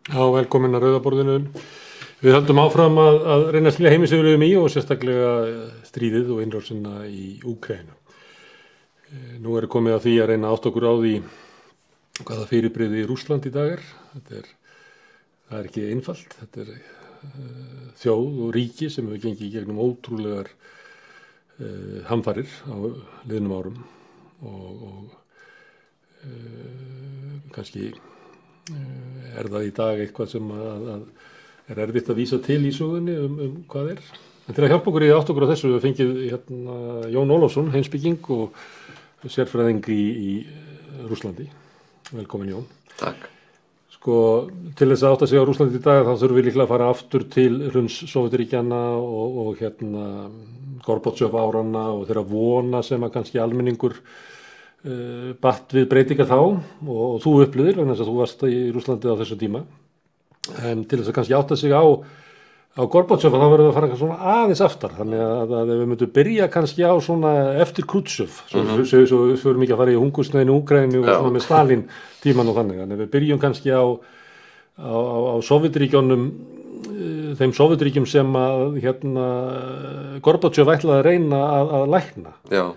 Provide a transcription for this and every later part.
Já, velkomin að Rauða borðinu. Við höldum áfram að reyna að skilja heimsögulegum í og sérstaklega stríðið og innrásina í Úkraínu. Nú er komið að því að reyna átt okkur á því hvaða fyrirbrigði í Rússland í dag er. Það er ekki einfalt. Þetta er þjóð og ríki sem hefur gengið í gegnum ótrúlegar hamfarir á liðnum árum og kannski er það í dag eitthvað sem að er erfitt að vísa til í sögunni hvað er. En til að hjálpa okkur í átt okkur á þessu við fengið Jón Ólafsson, heimspeking og sérfræðing í Rússlandi. Velkomin Jón. Takk. Til þess að átta sig á Rússlandi í dag þá þurfum við líklega að fara aftur til hruns Sovétríkjanna og Gorbatsjov áranna og þeirra vona sem að kannski almenningur batt við breytingar þá og þú upplifðir vegna þess að þú varst í Rússlandi á þessum tíma. En til þess að kannski átta sig á Gorbatsjov þá verðum við að fara svona aðeins aftar. Þannig að við myndum byrja kannski á svona eftir Khrushchev. Svo við förum ekki að fara í hungursneyðinu Úkraínu og svona með Stalin tíman og þannig. Þannig að við byrjum kannski á Sovétríkjunum, þeim Sovétríkjum sem að Gorbatsjov ætlaði að reyna að lækna. Já.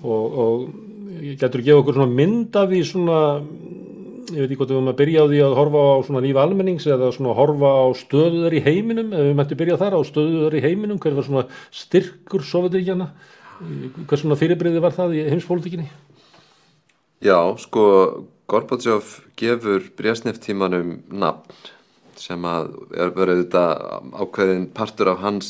Og getur gefa okkur svona mynd af því svona, ég veit ekki hvort við höfum að byrja á því að horfa á svona líf almennings eða svona horfa á stöðuðar í heiminum, ef við mættum byrja þar á stöðuðar í heiminum, hver var svona styrkur Sovétríkjanna, hvers svona fyrirbrigði var það í heimspólitíkinni? Já, Gorbatsjov gefur Brezhnev-tímanum nafn sem að verið þetta ákveðin partur af hans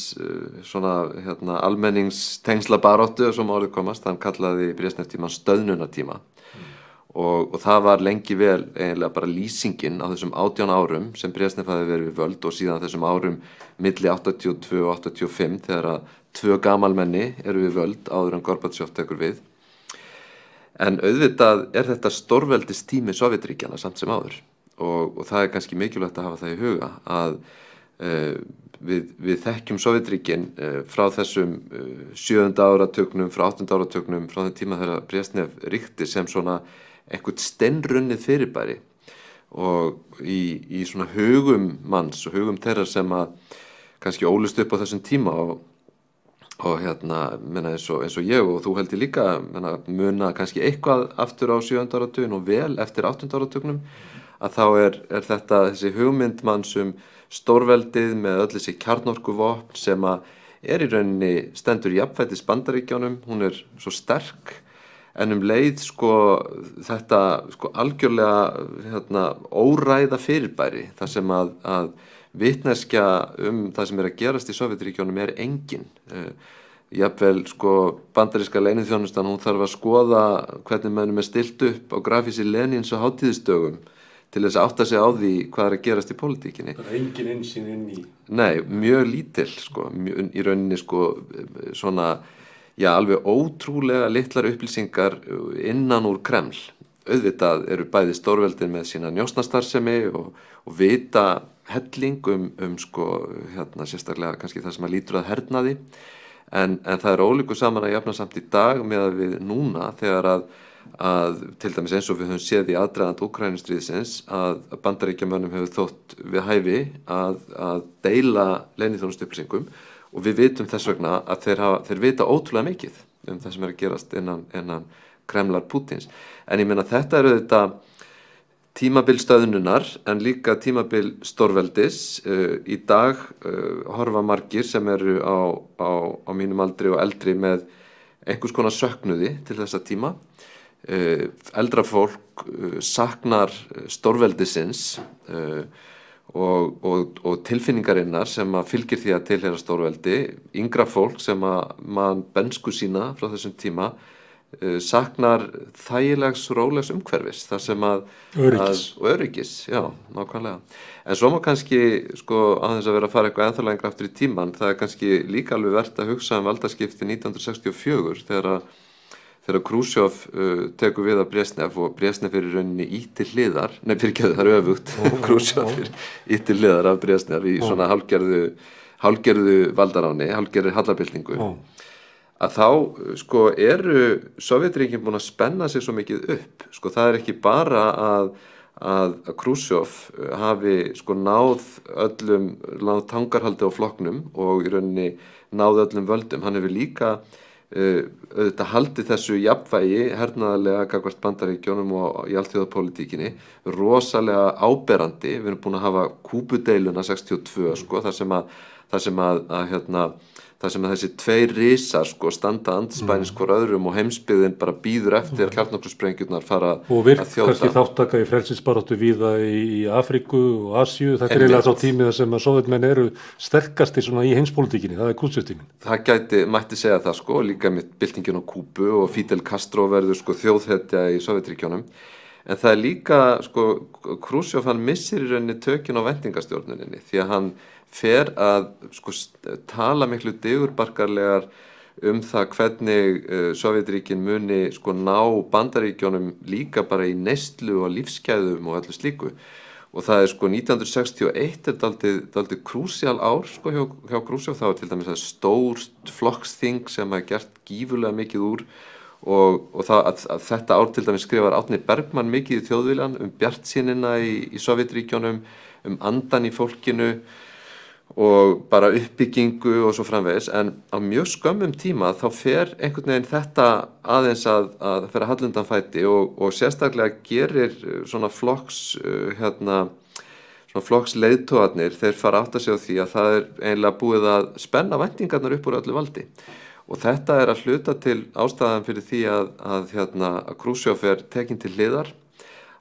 svona almenningstengslabaráttu sem orðið komast, hann kallaði Brezhnev-tíman stöðnunartíma og það var lengi vel eiginlega bara lýsingin á þessum 18 árum sem Brezhnev hafði verið við völd og síðan þessum árum milli 82 og 85 þegar að 2 gamalmenni eru við völd áður en Gorbatsjov tekur við. En auðvitað er þetta stórveldistími Sovétríkjanna samt sem áður. Og það er kannski mikilvægt að hafa það í huga að við þekkjum Sovétríkin frá þessum 7. áratugnum, frá 8. áratugnum, frá þeim tíma þegar Brezhnev ríkti sem svona einhvern steinrunnið fyrirbæri og í svona hugum manns og hugum þeirra sem að kannski ólust upp á þessum tíma og eins og ég og þú heldur líka muna kannski eitthvað aftur á 7. áratugin og vel eftir 8. áratugnum að þá er þetta þessi hugmynd manns stórveldið með öll þessi kjarnorkuvopn sem að í rauninni stendur jafnfætis Bandaríkjunum, hún er svo sterk en leið þetta algjörlega óræða fyrirbæri þar sem að vitneskja það sem er að gerast í Sovétríkjunum er engin. Jafnvel bandaríska leyniþjónustan, hún þarf að skoða hvernig mönnum er stilt upp á grafísi Lenins og hátíðisdögum til þess að átta sig á því hvað er að gerast í pólitíkinni. Það er engin innsýn inn í. Nei, mjög lítil, í rauninni svona, já, alveg ótrúlega litlar upplýsingar innan úr Kreml. Auðvitað eru bæði stórveldin með sína njósnastarfsemi og vita helling sérstaklega kannski það sem að lítur að hernaði. En það er ólíku saman að jafna samt í dag með að við núna þegar að til dæmis eins og við höfum séð í aðdragandi Úkraínustríðsins að Bandaríkjamönnum hefur þótt við hæfi að deila leyniþjónustuupplýsingum og við vitum þess vegna að þeir vita ótrúlega mikið það sem er að gerast innan Kremlar Pútins. En ég meina þetta eru þetta tímabil stöðnunar en líka tímabil stórveldis. Í dag horfa margir sem eru á mínum aldri og eldri með einhvers konar söknuði til þessa tíma. Eldra fólk saknar stórveldisins og tilfinningarinnar sem að fylgir því að tilheyra stórveldi. Yngra fólk sem að man bensku sína frá þessum tíma saknar þægilegs rólegs umhverfis þar sem að öryggis, já, nákvæmlega. En svo má kannski aðeins að vera að fara eitthvað ennþá lengra aftur í tíman, það er kannski líka alveg vert að hugsa valdaskipti 1964 þegar Khrushchev tekur við af Brezhnev og Brezhnev í rauninni ítti hliðar, það er öfugt, Khrushchev ítti hliðar af Brezhnev í svona hálfgerðu valdaráni, hálfgerðu hallarbyltingu. Að þá eru Sovétríkin búin að spenna sig svo mikið upp. Það er ekki bara að Khrushchev hafi sko náð tangarhaldi á flokknum og í rauninni náð öllum völdum. Hann hefur líka auðvitað haldið þessu jafnvægi hernaðarlega gagnvart Bandaríkjunum og í alþjóðapólitíkinni rosalega áberandi. Við erum búin að hafa Kúbudeiluna 62 sko, þar sem að þessi tveir risar sko standa andspænis hvor öðrum og heimsbyggðin bara bíður eftir að kjarnorkusprengjurnar fara og virk kannski þáttaka í frelsisbaráttu víða í Afríku og Asíu. Þetta eiginlega sá tími þar sem að Sovétmenn eru sterkastir svona í heimspólitíkinni, það Khrushchev-tíminn. Það mætti segja það sko, líka með byltingin á Kúbu og Fidel Castro verður sko þjóðhetja í Sovétríkjunum. En það líka sko Khrushchev hann missir í rauninni tökin á vendingastjórnuninni því að hann fer að sko tala miklu digurbarkarlegar það hvernig Sovétríkin muni sko ná Bandaríkjunum líka bara í neyslu og lífsgæðum og öllu slíku. Og það sko 1961 dálítið krúsíal ár sko hjá Khrushchev. Það var til dæmis stórt flokksþing sem gert gífurlega mikið úr og að þetta ár til dæmis skrifar Árni Bergmann mikið í Þjóðviljan bjartsýnina í Sovétríkjunum, andan í fólkinu og bara uppbyggingu og svo framvegis, en á mjög skömmum tíma þá fer einhvern veginn þetta aðeins að fer að halla undan fæti og sérstaklega gerir svona flokksleiðtogarnir, þeir fara átta sig á því að það eiginlega búið að spenna væntingarnar upp úr öllu valdi og þetta að hluta til ástæðan fyrir því að Khrushchev tekin til hliðar,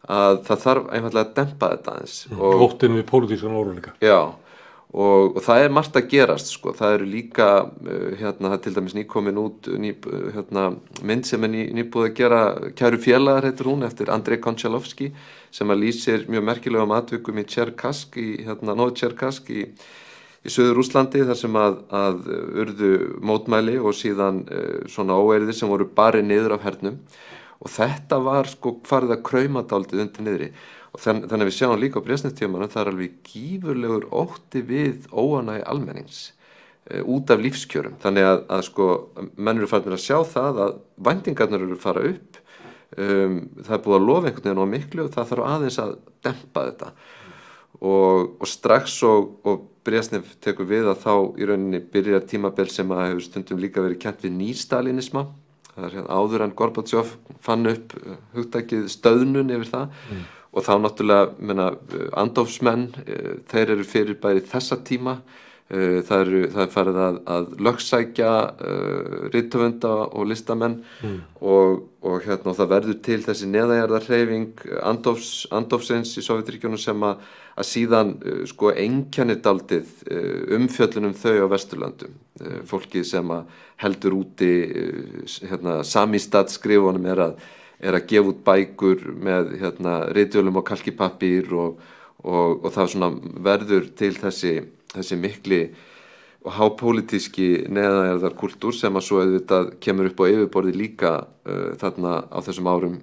að það þarf einfaldlega að dempa þetta aðeins. Óttinn við pólitískan óróleika. Já. Og það margt að gerast sko, það eru líka það til dæmis nýkomin út mynd sem nýbúið að gera Kæru félagar heitir hún eftir Andrei Konchalovsky sem lýsir mjög merkilegum atvikum í Cherkassk Novotcherkassk í Suður-Rússlandi þar sem að urðu mótmæli og síðan svona óeirðir sem voru barið niður af hernum og þetta var sko farið að krauma dálítið undir niðri. Og þannig að við sjáum líka á Brezhnev-tímanum það alveg gífurlegur ótti við óánægju almennings út af lífskjörum. Þannig að sko menn eru farnir að sjá það að væntingarnar eru að fara upp, það búið að lofa einhvern veginn á miklu og það þarf aðeins að dempa þetta. Og strax og Brezhnev tekur við að þá í rauninni byrjar tímabil sem að hefur stundum líka verið kennt við nýstalinisma. Það áður en Gorbatsjov fann upp hugtakið stöðnun yfir það. Og þá náttúrulega, andófsmenn, þeir eru fyrir bæði þessa tíma, það er farið að lögsækja rithöfunda og listamenn og það verður til þessi neðanjarðarhreyfing andófsins í Sovétríkjunum sem að síðan sko einkennir dálítið umfjöllun þau á Vesturlöndum. Fólkið sem að heldur úti samístatsskrifunum er að gefa út bækur með ritjölum og kalkipappír og það svona verður til þessi mikli og hápólitíski neðanjarðar kultúr sem að svo auðvitað kemur upp á yfirborði líka þarna á þessum árum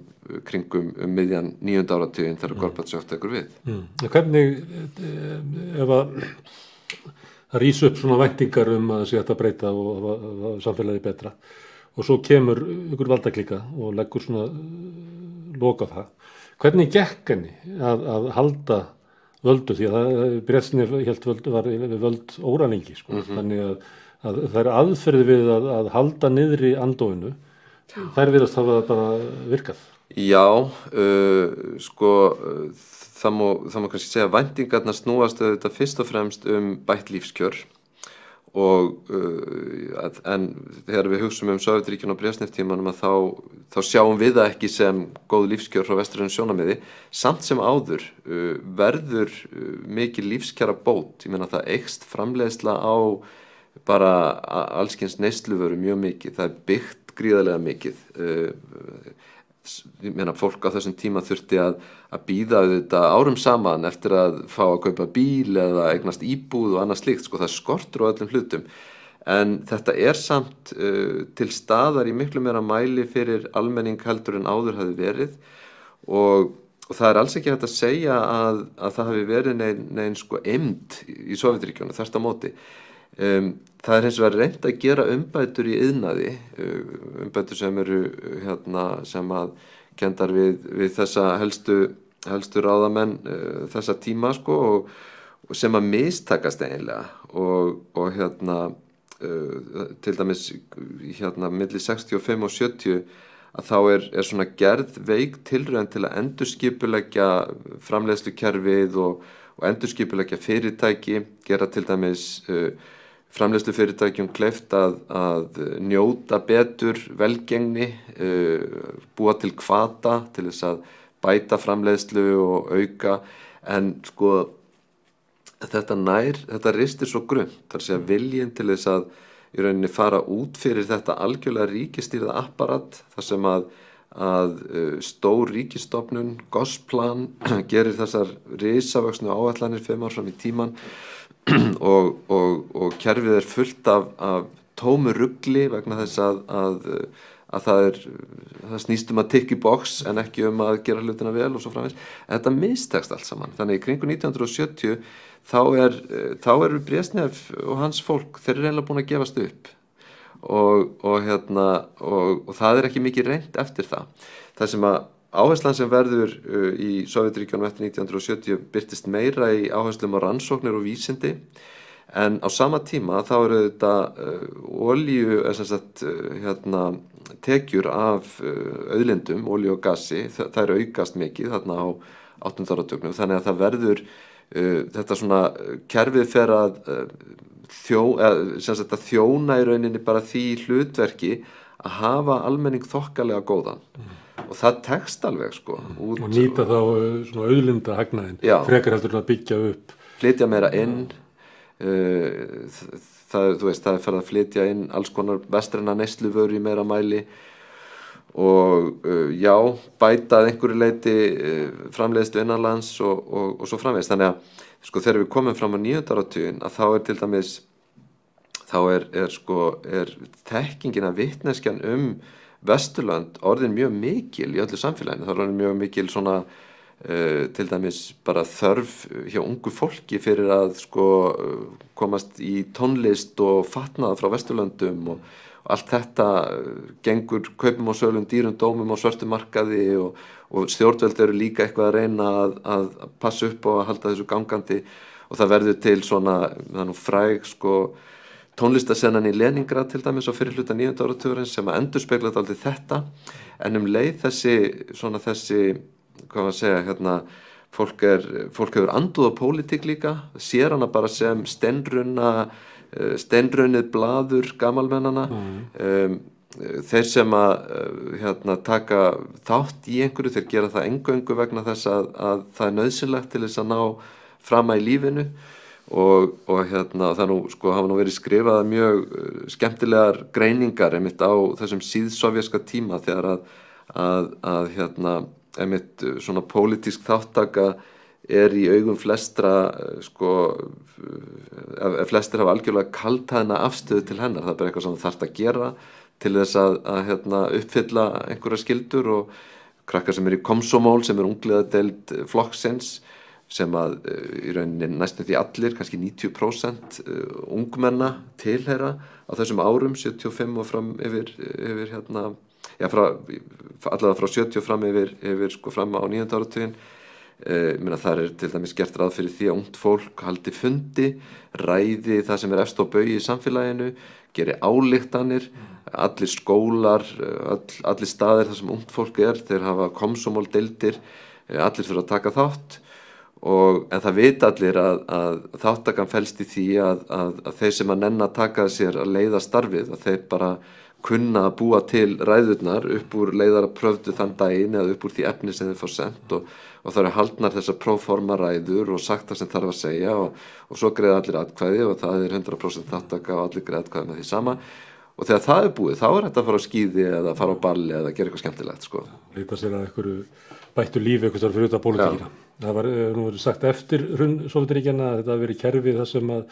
kringum miðjan 9. áratuginn þegar Gorbatsjov tekur við. Hvernig ef að rís upp svona væntingar að það sé hægt að breyta og samfélagi betra og svo kemur ykkur valdaklíka og leggur svona loka það. Hvernig gekk henni að halda völdu því að Brezhnev var völd óralengi sko. Þannig að það er aðferði við að halda niðri andóinu, þær virðast hafa bara virkað. Já, sko það má kannski segja að væntingarnar snúast auðvitað fyrst og fremst bætt lífskjör en þegar við hugsum Sovétríkin og Brezhnev-tímanum að þá sjáum við það ekki sem góð lífskjör frá vestrænum sjónarmiði, samt sem áður verður mikil lífskjara bót. Ég meina það eykst framleiðsla á bara allskyns neysluvöru mjög mikið, það byggt gríðarlega mikið. Ég meina fólk á þessum tíma þurfti að bíða auðvitað árum saman eftir að fá að kaupa bíl eða eignast íbúð og annað slíkt, sko það skortur á öllum hlutum en þetta samt til staðar í miklu meira mæli fyrir almenning heldur en áður hafi verið og það alls ekki hægt að segja að það hafi verið nein sko eymd í Sovétríkjunum þvert á móti. Það hins vegar reynt að gera umbætur í iðnaði, umbætur sem eru sem að kenndar við þessa helstu helstu ráðamenn þessa tíma sko og sem að mistakast eiginlega og til dæmis milli 65 og 70 að þá er svona gerð veik tilraun til að endurskipuleggja framleiðslukerfið og endurskipuleggja fyrirtæki, gera til dæmis framleiðslufyrirtækjum kleift að njóta betur velgengni, búa til hvata til þess að bæta framleiðslu og auka, en sko þetta ristir svo grunnt, þar sé að viljinn til þess að í rauninni fara út fyrir þetta algjörlega ríkisstýrða apparat, þar sem að stór ríkisstofnun, Gosplan, gerir þessar risavöxnu áætlanir 5 ár fram í tíman og kerfið fullt af tómu rugli vegna þess að það snýst að tikka í box en ekki að gera hlutina vel og svo framvegis. Þetta mistekst allt saman. Þannig í kringu 1970 þá eru Brezhnev og hans fólk, þeir eru eiginlega búin að gefast upp og það ekki mikið reynt eftir það. Það sem að áherslan sem verður í Sovétríkjunum eftir 1970 birtist meira í áherslum á rannsóknir og vísindi, en á sama tíma þá eru þetta olíu, tekjur af auðlindum, olíu og gasi, það eru aukast mikið þarna á 8. áratugnum, þannig að það verður þetta svona kerfið fer að þjóna í rauninni bara því hlutverki að hafa almenning þokkalega góðan og það tekst alveg sko út, og nýta þá svona auðlinda hagnaðinn, frekar heldur en að byggja upp, flytja meira inn. Það er farið að flytja inn alls konar vestræna neysluvöru í meira mæli og bæta að einhverju leyti framleiðslu innanlands og svo framvegis. Þannig að sko þegar við komum fram á 9. áratuginn að þá til dæmis er þekkingin af vitneskjan Vesturlönd orðin mjög mikil í öllu samfélaginu. Það er orðin mjög mikil svona til dæmis bara þörf hjá ungu fólki fyrir að sko komast í tónlist og fatnað frá Vesturlöndum og allt þetta gengur kaupum og sölum, dýrum dómum á svörtum markaði og stjórnvöld eru líka eitthvað að reyna að passa upp og að halda þessu gangandi og það verður til svona fræg sko tónlistasennan í Leningrad til dæmis á fyrri hluta 9. áratugurins sem að endurspegla dálítið þetta, en leið þessi hvað maður segja, fólk hefur andúð á pólitík líka, sér hana bara sem steinrunnið blaður gamalmennana. Þeir sem að taka þátt í einhverju, þeir gera það eingöngu vegna þess að það er nauðsynlegt til þess að ná fram í lífinu og það sko hafa verið skrifað mjög skemmtilegar greiningar einmitt á þessum síðsovjerska tíma þegar að einmitt svona pólitísk þáttaka í augum flestra sko flestir hafa algjörlega kaldhæðna afstöðu til hennar. Það er bara eitthvað sem þarf að gera til þess að uppfylla einhverjar skyldur, og krakkar sem í komsomól sem ungliðadeild flokksins sem í rauninni næstum því allir, kannski 90% ungmenna tilheyra á þessum árum 75 og fram yfir allavega frá 70 fram yfir sko fram á 9. áratuginn. Það til dæmis gert ráð fyrir því að ungt fólk haldi fundi, ræði það sem efst á baugi í samfélaginu, geri ályktanir, allir skólar, allir staðir þar sem ungt fólk þeir hafa komsomóldeildir, allir þurfa að taka þátt. En það vita allir að þáttakan felst í því að þeir sem að nenna taka sér að leiða starfið, að þeir bara kunna að búa til ræðurnar upp úr leiðarapröfdu þann daginn eða upp úr því efni sem þeir fá sent og það eru haldnar þessar próforma ræður og sagt það sem þarf að segja og svo greiða allir atkvæði og það er 100% þáttaka og allir greiða atkvæði með því sama, og þegar það er búið þá er þetta að fara á skíði eða fara á balli eða gera eitthvað skemmtilegt sko. Leita sér að einhverju bættu lífi eitthvað þar fyrir utan pólitíkina. Það var nú verið sagt eftir Sovétríkjanna að þetta hafi verið kerfi þar sem að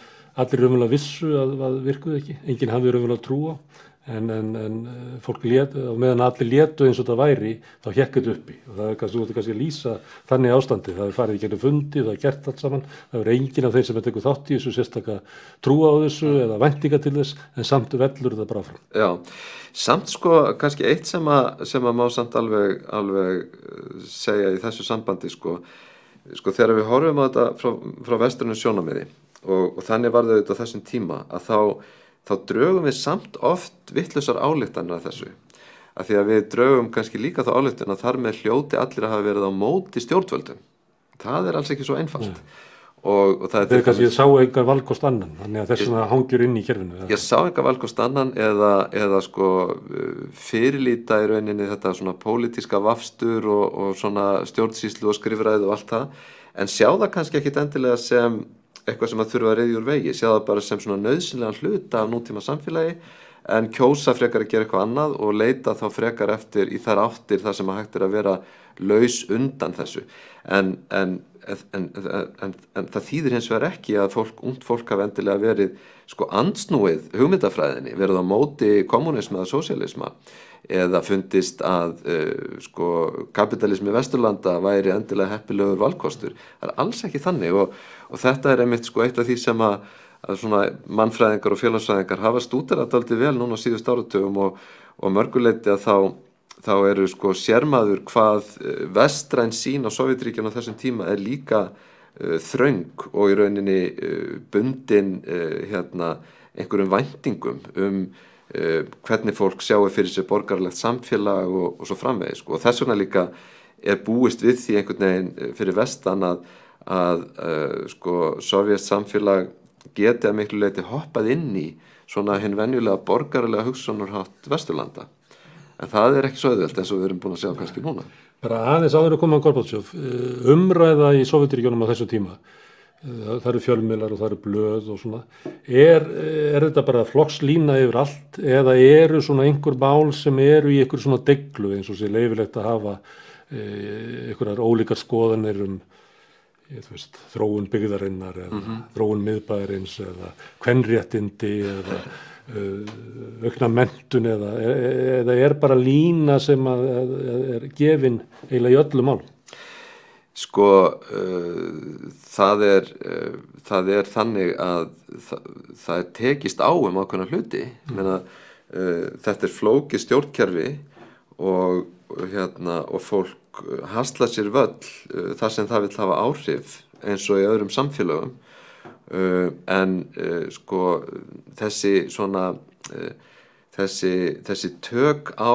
allir raunverulega vissu að virkuði ekki, enginn hafði raunverulega trú á, en fólk og meðan allir létu eins og það væri, þá hékk þetta uppi og það þú ert kannski að lýsa þannig ástandi, það farið í gegnum fundi, það gert allt saman, það enginn af þeir sem tekur þátt í þessu sérstaka trúa á þessu eða væntinga til þess, en samt vellur það bara áfram. Já, samt kannski eitt sem að má samt alveg segja í þessu sambandi þegar við horfum á þetta frá vestrænum sjónarmiði og þannig var það auðvitað á þessum tíma að þá drögum við samt oft vitlausar ályktanir af þessu. Af því að við drögum kannski líka þá ályktun að þar með hljóti allir að hafa verið á móti stjórnvöldum. Það alls ekki svo einfalt. Og það er kannski, ég sá engan valkost annan, þannig að þess vegna hangjur inn í kerfinu. Ég sá engan valkost annan eða fyrirlíta í rauninni þetta svona pólitíska vafstur og svona stjórnsýslu og skrifræði og allt það, en sjá það kannski ekkit endilega sem eitthvað sem að þurfa að reiðja úr vegi, sjá það bara sem svona nauðsynlegan hluta af nútíma samfélagi, en kjósa frekar að gera eitthvað annað og leita þá frekar eftir í þær áttir þar sem að hægt að vera laus undan þessu. En það þýðir hins vegar ekki að ungt fólk hafi endilega verið andsnúið hugmyndafræðinni, verið á móti kommunisma eða sósíalisma, eða fundist að kapitalismi Vesturlanda væri endilega heppilegur valkostur. Það alls ekki þannig og þetta einmitt eitt af því sem að svona mannfræðingar og félagsfræðingar hafa stúderað dálítið vel núna á síðustu áratugum og mörguleyti að þá eru sérmaður hvað vestræn sýn á Sovétríkjunum á þessum tíma líka þröng og í rauninni bundin einhverjum væntingum hvernig fólk sjáu fyrir sér borgaralegt samfélag og svo framvegis og þess vegna líka búist við því einhvern veginn fyrir vestan að sovést samfélag geti að miklu leyti hoppað inn í svona hinn venjulega borgaralega hugsunarhátt Vesturlanda. En það ekki svo auðvelt eins og við erum búin að sjá kannski núna. Bara aðeins áður að koma á Gorbatsjov, umræða í Sovétríkjunum á þessu tíma, það eru fjölmiðlar og það eru blöð og svona, þetta bara flokkslína yfir allt eða eru svona einhver mál sem eru í einhver svona deglu eins og sé leyfilegt að hafa einhverjar ólíkar skoðanir þróun byggðarinnar eða þróun miðbæjarins eða kvenréttindi eða aukna menntun eða bara lína sem gefin eiginlega í öllum málum. Það þannig að það tekist á ákveðna hluti. Þetta flókið stjórnkerfi og fólk hasla sér völl þar sem það vill hafa áhrif eins og í öðrum samfélögum en þessi tök á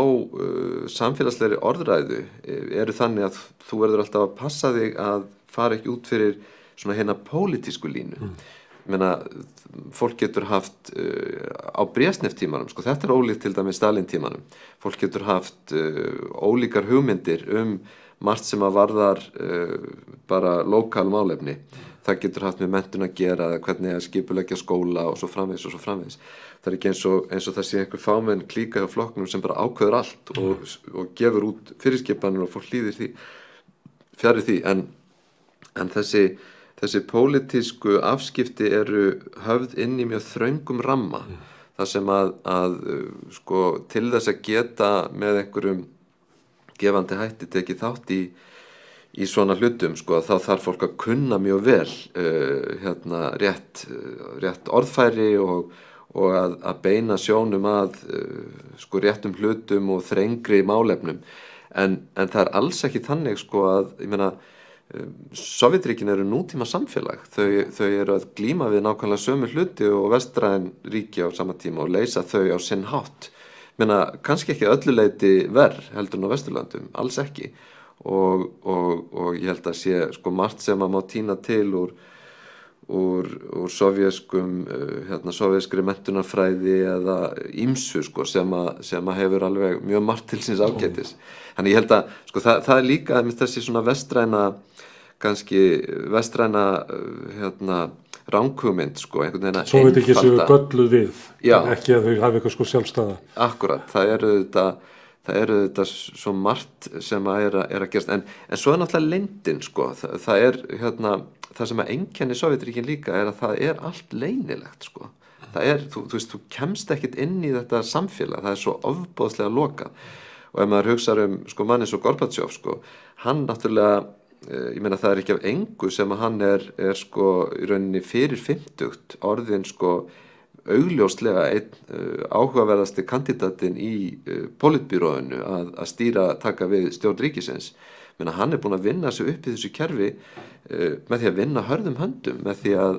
samfélagslegri orðræðu eru þannig að þú verður alltaf að passa þig að fara ekki út fyrir svona hérna pólitísku línu. Fólk getur haft á Brezhnev-tímanum, þetta ólíkt til dæmis Stalin-tímanum, fólk getur haft ólíkar hugmyndir margt sem að varðar bara lokal málefni. Það getur haft með menntun að gera, hvernig að skipuleggja skóla og svo framvegis og svo framvegis. Það ekki eins og það sé einhver fámenn klíka hjá flokknum sem bara ákveður allt og gefur út fyrirskipanir og fólk hlýðir því, fjarri því, en þessi pólitísku afskipti eru höfð inn í mjög þröngum ramma þar sem að til þess að geta með einhverjum gefandi hætti tekið þátt í svona hlutum þá þarf fólk að kunna mjög vel rétt orðfæri og að beina sjónum að réttum hlutum og þrengri málefnum en það alls ekki þannig að ég meina Sovétríkin eru nútíma samfélag, þau eru að glíma við nákvæmlega sömu hluti og vestræn ríki á sama tíma og leysa þau á sinn hátt. Kannski ekki öllu leyti verr heldur en á Vesturlöndum, alls ekki og ég held að sé margt sem að má tína til úr sovéskri menntunarfræði eða ýmsu sem að hefur alveg mjög margt til síns ágætis. Þannig ég held að það líka þessi svona vestræna ranghugmynd einhvern veginn að einfalda. Svo veit ekki séu gölluð við, ekki að þau hafi eitthvað sjálfstæða. Akkurat, það eru þetta svo margt sem að gerast, en svo náttúrulega leyndin, það sem að einkennir Sovétríkin líka að það allt leynilegt, þú veist, þú kemst ekkit inn í þetta samfélag, það svo ofboðslega lokað og ef maður hugsar sko mann eins og Gorbatsjov sko, hann náttúrulega ég meina það ekki af engu sem að hann sko í rauninni fyrir 50 orðin sko augljóslega einn áhugaverðasti kandidatinn í politbíróinu að stýra taka við stjórn ríkisins. Meina, hann búinn að vinna sig upp í þessu kerfi með því að vinna hörðum höndum, með því að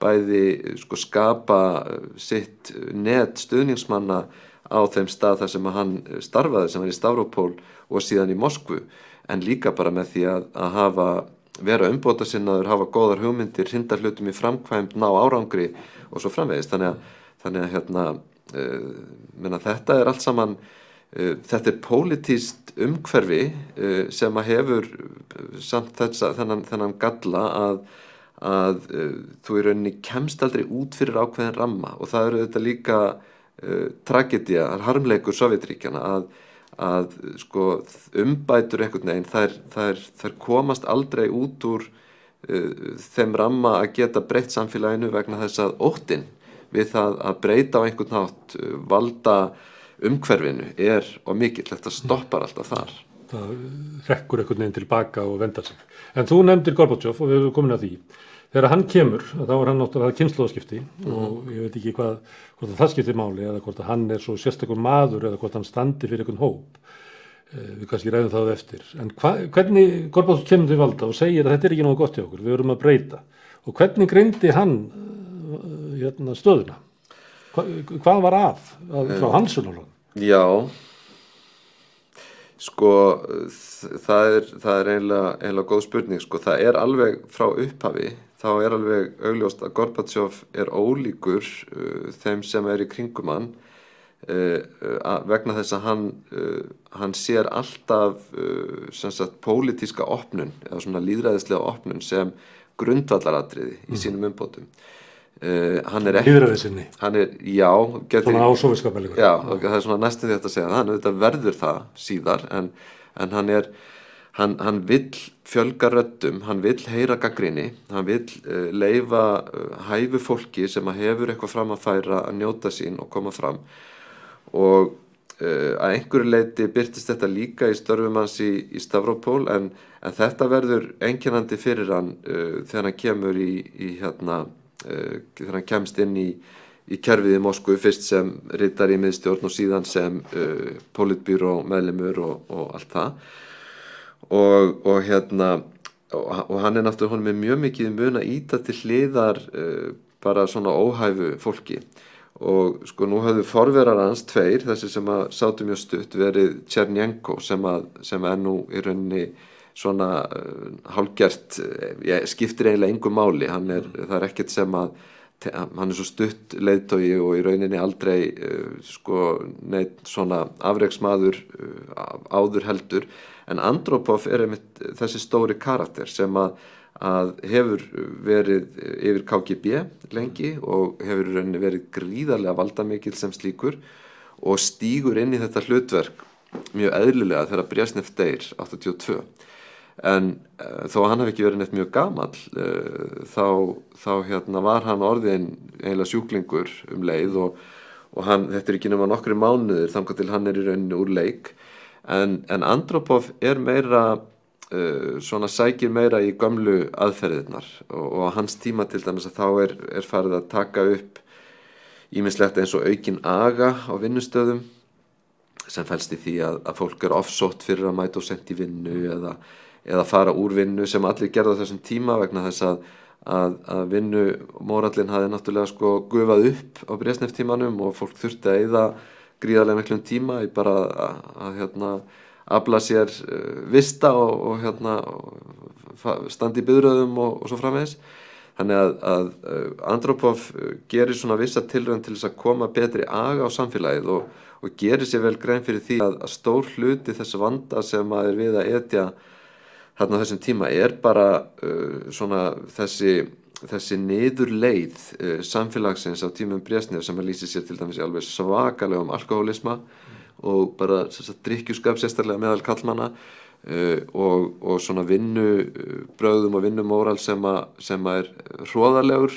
bæði sko skapa sitt net stuðningsmanna á þeim stað þar sem að hann starfaði, sem var í Stavropol og síðan í Moskvu, en líka bara með því að vera umbótasinnaður, hafa góðar hugmyndir, hrinda hlutum í framkvæmd, ná árangri og svo framvegis. Þannig að þetta allt saman, þetta pólitískt umhverfi sem að hefur samt þennan galla að þú í rauninni kemst aldrei út fyrir ákveðin ramma og það þetta líka tragedía, harmleikur Sovétríkjanna að sko umbætur einhvern veginn, þær komast aldrei út úr þeim ramma að geta breytt samfélaginu vegna þess að óttinn við það að breyta á einhvern hátt valda umhverfinu og mikill, þetta stoppar alltaf þar. Það hrekkur einhvern veginn tilbaka og vendar sig. En þú nefndir Gorbatsjov og við erum komin að því. Þegar hann kemur, þá hann náttúrulega kynslóðaskipti og ég veit ekki hvort það skiptir máli eða hvort hann svo sérstakur maður eða hvort hann standi fyrir einhvern hóp. Við kannski ræðum það eftir. En hvernig Gorbatsjov kemur til valda og segir að þetta ekki nógu gott hjá okkur, við erum að breyta. Og hvernig greindi hann stöðuna? Hvað var frá hans sjónarhorni? Já, sko það eiginlega góð spurning, sko. Það alveg frá upphafi, þá alveg augljóst að Gorbatsjov ólíkur þeim sem í kringum hann vegna þess að hann sér alltaf sem sagt pólitíska opnun eða svona lýðræðislega opnun sem grundvallaratriði í sínum umbótum. Hann ekki lýðræðisinni. Já, svona ásófiskapalegur. Já, það svona næstum því að segja það, hann verður það síðar en hann vill fjölga röddum, hann vill heyra gagnrýni, hann vill leyfa hæfu fólki sem hefur eitthvað fram að færa að njóta sín og koma fram og að einhverju leyti birtist þetta líka í störfum hans í Stavropol en þetta verður einkennandi fyrir hann þegar hann kemur þegar hann kemst inn í kerfið í Moskvu, fyrst sem ritari í miðstjórn og síðan sem politbíró meðlimur og allt það og hann náttúrulega honum mjög mikið mun að ýta til hliðar bara svona óhæfu fólki og sko nú höfðu forverar hans tveir, þessi sem sátu mjög stutt, verið Tjernjenko sem nú í rauninni svona hálfgert, skiptir eiginlega engu máli, það ekkert sem hann svo stutt leiðtogi og í rauninni aldrei sko neitt svona afreksmaður áður heldur, en Andropov einmitt þessi stóri karakter sem að hefur verið yfir KGB lengi og hefur í rauninni verið gríðarlega valdamikill sem slíkur og stígur inn í þetta hlutverk mjög eðlilega þegar Brezhnev deyr 82. En þó hann hafi ekki verið neitt mjög gamall þá var hann orðinn eiginlega sjúklingur leið og þetta ekki nema nokkrir mánuðir þangað til hann í rauninni úr leik en Andropov meira svona sækir meira í gömlu aðferðirnar og hans tíma til dæmis að þá farið að taka upp ýmislegt eins og aukin aga á vinnustöðum sem felst í því að fólk ofsótt fyrir að mæta of seint í vinnu eða fara úr vinnu sem allir gerðu á þessum tíma vegna þess að vinnumórallinn hafði náttúrulega sko gufað upp á Brezhnev tímanum og fólk þurfti að eyða gríðarlega miklum tíma í bara að afla sér vista og standa í biðröðum og svo framvegis. Þannig að Andropov gerir svona vissa tilraun til þess að koma betri aga á samfélagið og gerir sér vel grein fyrir því að stór hluti þess vanda sem við að etja þarna á þessum tíma bara svona þessi niðurleið samfélagsins á tímum Brezhnev sem lýsir sér til dæmis alveg svakalegum alkohólisma og bara drykkjuskap sérstaklega meðal karlmanna og svona vinnubrögðum og vinnumóral sem hroðalegur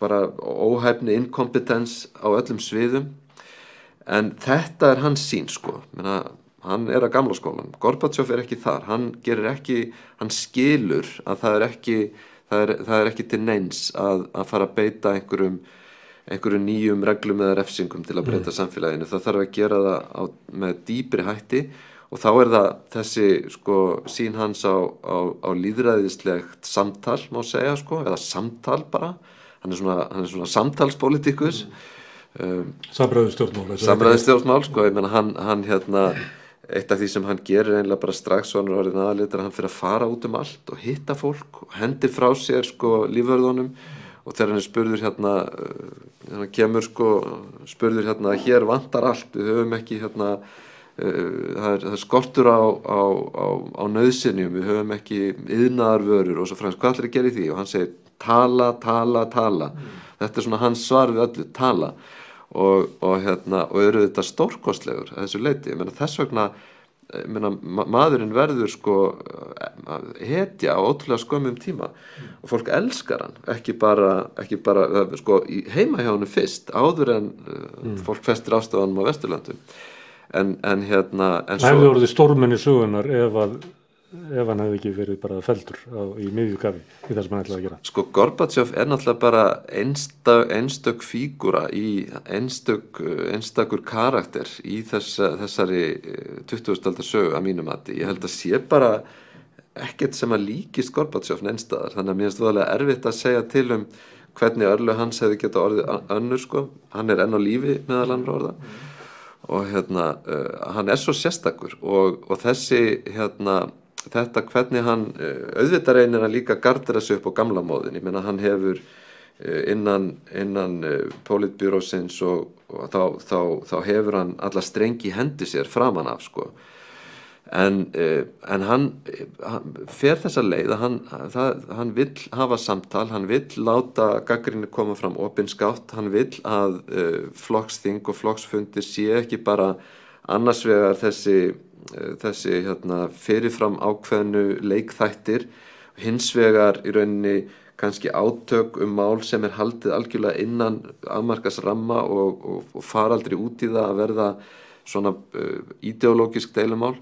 bara óhæfni, inkompetens á öllum sviðum, en þetta hans sýn sko. Hann að gamla skólanum, Gorbatsjov ekki þar, hann skilur að það ekki til neins að fara að beita einhverjum nýjum reglum eða refsingum til að breyta samfélaginu. Það þarf að gera það með dýpri hætti, og þá það þessi sko sýn hans á lýðræðislegt samtal, má segja sko, eða samtal bara. Hann svona samtalspolítikus. Samræðustjórnmál sko. Ég meina hann eitt af því sem hann gerir eiginlega bara strax, og hann orðinn aðalítur, að hann fyrir að fara út allt og hitta fólk og hendir frá sér sko lífvörðunum, og þegar hann spurður hann kemur sko spurður hér vantar allt, við höfum ekki það skortur á nauðsynjum, við höfum ekki iðnaðarvörur og svo framvegis, hvað ætlarðu að gera í því? Og hann segir tala. Þetta svona hans svar við öllu, tala. Og eru þetta stórkostlegur að þessu leyti. Ég meina, þess vegna maðurinn verður sko hetja á ótrúlega skömmum tíma, og fólk elskar hann, ekki bara sko heima hjá honum fyrst, áður en fólk festir ástafanum á Vesturlöndum. En hefði orðið stormenni sögunar ef hann hefði ekki verið bara feldur í miðju kafi í það sem hann ætlaði að gera. Sko Gorbatsjov náttúrulega bara einstök fígúra, einstakur karakter í þessari 20. aldar sögu að mínu mati. Ég held að sé bara ekkert sem að líkist Gorbatsjov neinstaðar, þannig að mér finnst voðalega erfitt að segja til hvernig örlög hans hefði getað orðið önnur sko. Hann enn á lífi meðal annarra orða. Og hann svo sérstakur, og þessi þetta hvernig hann auðvitað reynir að líka gardera sig upp á gamla móðin. Ég meina, hann hefur innan politbýrósins og þá hefur hann alla strengi í hendi sér framan af sko. En hann fer þessa leið að hann vill hafa samtal, hann vill láta gagnrýni koma fram opinskátt, hann vill að flokksþing og flokksfundir sé ekki bara annars vegar þessi fyrirfram ákveðnu leikþættir, hins vegar í rauninni kannski átök mál sem haldið algjörlega innan afmarkaðs ramma og fara aldrei út í það að verða svona ideológisk deilumál.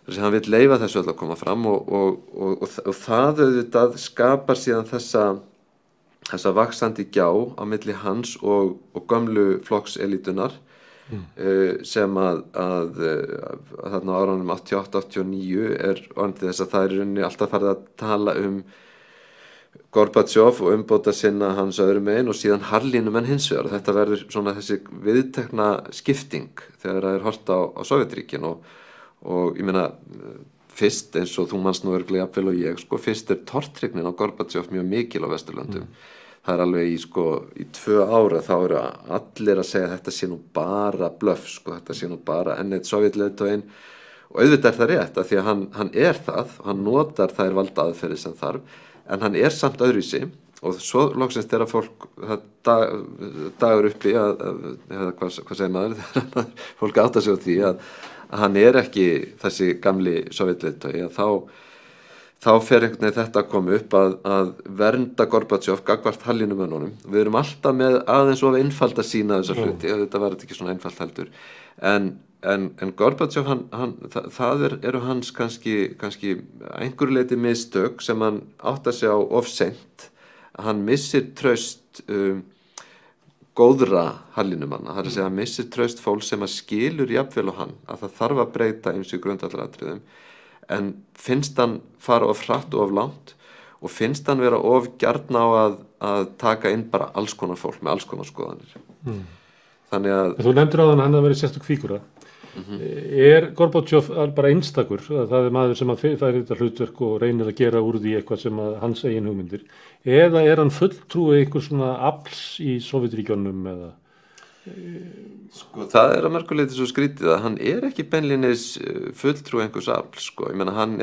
Þess að hann vill leyfa þessu öll að koma fram, og það auðvitað skapar síðan þessa vaxandi gjá á milli hans og gömlu flokkselítunar, sem að þarna á árunum 88-89 orðið þess að það í rauninni alltaf farið að tala Gorbatsjov og umbóta sinna hans öðrum megin, og síðan harlínum en hins vegar. Þetta verður svona þessi viðtekna skipting þegar það horft á Sovétríkin, og ég meina, fyrst eins og þú manst nú örugglega jafnvel og ég sko, fyrst tortryggnin á Gorbatsjov mjög mikil á Vesturlöndum. Það alveg í 2 ára þá eru allir að segja að þetta sé nú bara blöff sko, þetta sé nú bara enn eitt Sovétleiðtoginn, og auðvitað það rétt að því að hann það, hann notar þær valda aðferðir sem þarf, en hann samt öðruvísi, og svo loksins þegar fólk dagur uppi hvað segir maður, þegar fólk áttar sig á því að hann ekki þessi gamli Sovétleiðtogi, þá fer einhvern veginn þetta að koma upp að vernda Gorbatsjov gagnvart hallinnumönnunum. Við erum alltaf með aðeins of einfalda sína þessar hluti, þetta var ekki svona einfalt heldur, en Gorbatsjov það eru hans kannski einhverju leyti mistök sem hann áttar sig á of seint. Hann missir traust góðra hallinumanna, það að segja, hann missir traust fólk sem að skilur jafnvel á hann að það þarf að breyta ýmsu grundvallaratriðum, en finnst hann fara of hratt og of langt, og finnst hann vera of gjarn á að taka inn bara alls konar fólk með alls konar skoðanir. Þannig að þú nefndir áðan að hann hafi verið sérstök fígúra. Gorbatsjov bara einstakur, það maður sem að fær þetta hlutverk og reynir að gera úr því eitthvað sem að hans eigin hugmyndir, eða hann fulltrúi einhver svona afls í Sovétríkjunum eða? Sko það að mörgu leyti svo skrítið að hann ekki beinlínis fulltrúi einhvers afls sko. Ég meina, hann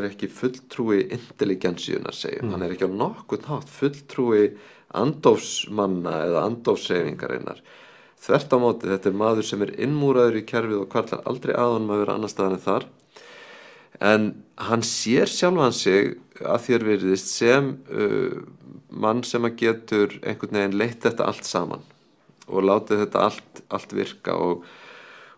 ekki fulltrúi intelligensíunar segjum, hann ekki á nokkurn hátt fulltrúi andófsmanna eða andófshreyfingarinnar. Þvert á móti, þetta maður sem innmúraður í kerfið og hvarflar aldrei að honum að vera annar staðar en þar. en hann sér sjálfan sig að þér virðist sem mann sem að getur einhvern veginn leitt þetta allt saman og látið þetta allt virka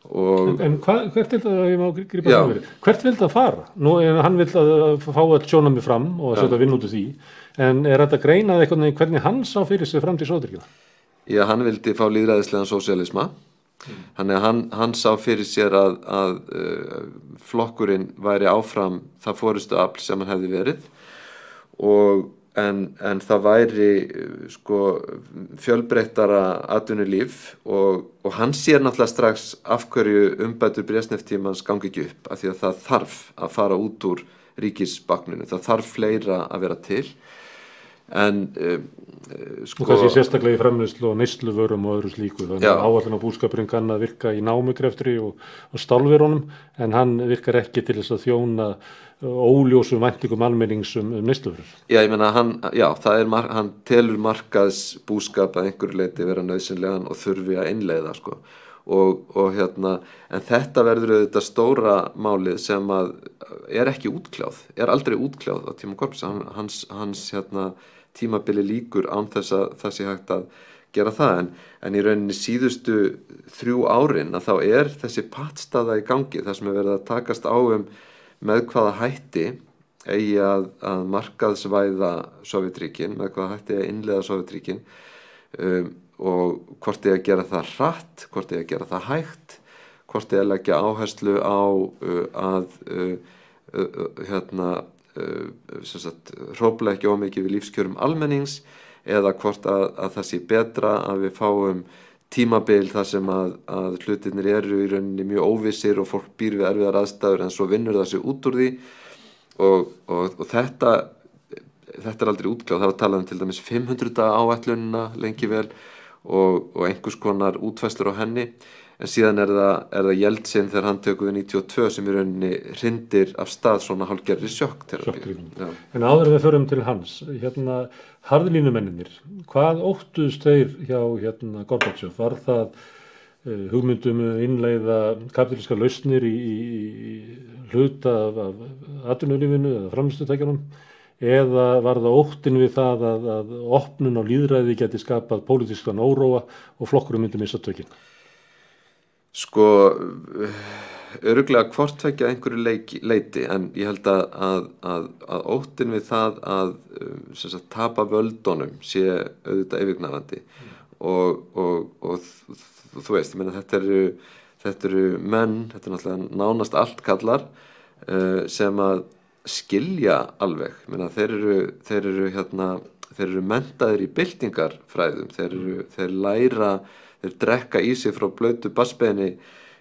En hvert vil það, ég má grípa það verið, hvert vil það fara? Nú, hann vil að fá all sjónarmið fram og að setja vinn út úr því, en þetta greinað einhvern veginn hvernig hann sá fyrir sig fram til Sovétríkjanna? Já, hann vildi fá lýðræðislegan sósíalisma, þannig að hann sá fyrir sér að flokkurinn væri áfram það forystuafl sem hann hefði verið en það væri sko fjölbreyttara atvinnulíf og hann sér náttúrulega strax af hverju umbætur Brezhnev-tímans gangi ekki upp af því að það þarf að fara út úr ríkisbákninu, það þarf fleira að vera til en sko og kannski sérstaklega í framleiðslu og neysluvörum og öðru slíku, þannig að áætlun og búskapurinn kann að virka í námugreftri og stálverunum en hann virkar ekki til þess að þjóna óljósum væntingum almennings neysluvörur. Já, ég meina hann telur markaðsbúskap að einhverju leyti vera nauðsynlegan og þurfi að innleiða sko og en þetta verður auðvitað stóra málið sem að ekki útkljáð, aldrei útkljáð á tíma Korpsins, hans tímabili líkur án þess að það sé hægt að gera það en í rauninni síðustu 3 árin að þá þessi pattstaða í gangi þar sem verið að takast á með hvaða hætti eigi að markaðsvæða Sovétríkin, með hvaða hætti eigi að innleiða Sovétríkin og hvort eigi að gera það hratt, hvort eigi að gera það hægt, hvort eigi að leggja áherslu á hrófla ekki ómikið við lífskjörum almennings eða hvort að það sé betra að við fáum tímabil þar sem að hlutirnir eru í rauninni mjög óvissir og fólk býr við erfiðar aðstæður en svo vinnur það sig út úr því og þetta aldrei útkljáð. Það var talað til dæmis 500 daga áætlunina lengi vel og einhvers konar útfærslur á henni en síðan það Jeltsin þegar hann tekur við 92 sem í rauninni hrindir af stað svona hálfgerðri sjokkterapi. En áður við förum til hans, harðlínumennirnir, hvað óttuðust þeir hjá Gorbatsjov? Var það hugmyndum innleiða kapitalískar lausnir í hluta af atvinnulífinu eða framleiðslutækjunum eða var það óttin við það að opnun á lýðræði geti skapað pólitískan óróa og flokkurum myndi missa tökin? Sko, örugglega hvort tveggja einhverju leyti en ég held að óttin við það að tapa völdunum sé auðvitað yfirgnæfandi og þú veist, ég meina þetta eru menn, þetta náttúrulega nánast allt kallar sem að skilja alveg, ég meina þeir eru menntaðir í byltingarfræðum, þeir læra þeir drekka í sig frá blautu bassbeini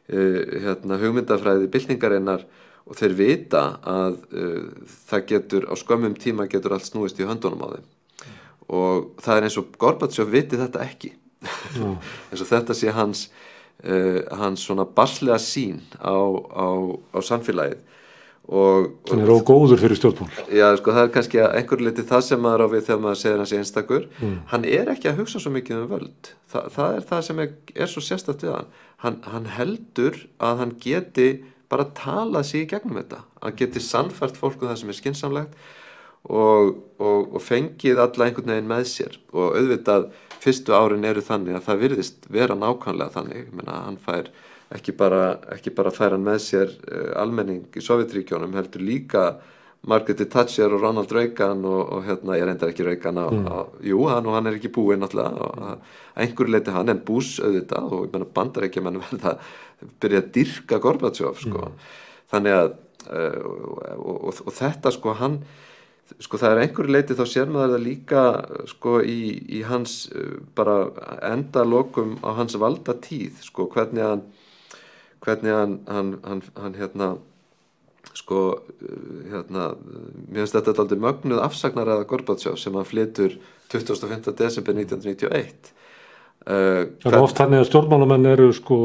hugmyndafræði byltingarinnar og þeir vita að það getur á skömmum tíma getur allt snúist í höndunum á þeim og það er eins og Gorbatsjov viti þetta ekki eins og þetta sé hans svona barslega sýn á samfélagið Þannig er ógóður fyrir stjórnmál. Já, sko, það er kannski að einhverju leyti það sem maður á við þegar maður segir hans einstakur. Hann ekki að hugsa svo mikið völd. Það er það sem svo sérstakt við hann. Hann heldur að hann geti bara talað sig í gegnum þetta. Hann geti sannfært fólk það sem skynsamlegt og fengið alla einhvern veginn með sér. Og auðvitað fyrstu árin eru þannig að það virðist vera nákvæmlega þannig. Ég meina, hann fær ekki bara fær hann með sér almenning í Sovétríkjónum heldur líka Margaret Thatcher og Ronald Reagan og ég reyndar ekki Reagan hann ekki búinn náttúrulega að einhverju leyti hann en Bush auðvitað og ég meina Bandaríkjamenn verða byrja að dýrka Gorbatsjov sko. Þannig að og þetta sko hann sko það einhverju leyti þá sér maður það líka sko í hans bara endalokum á hans valdatíð sko hvernig hann sko mér finnst þetta aldrei mögnuð afsagnaræða Gorbatsjov sem hann flytur 25. desember 1991 Það er oft þannig að stjórnmálamenn eru sko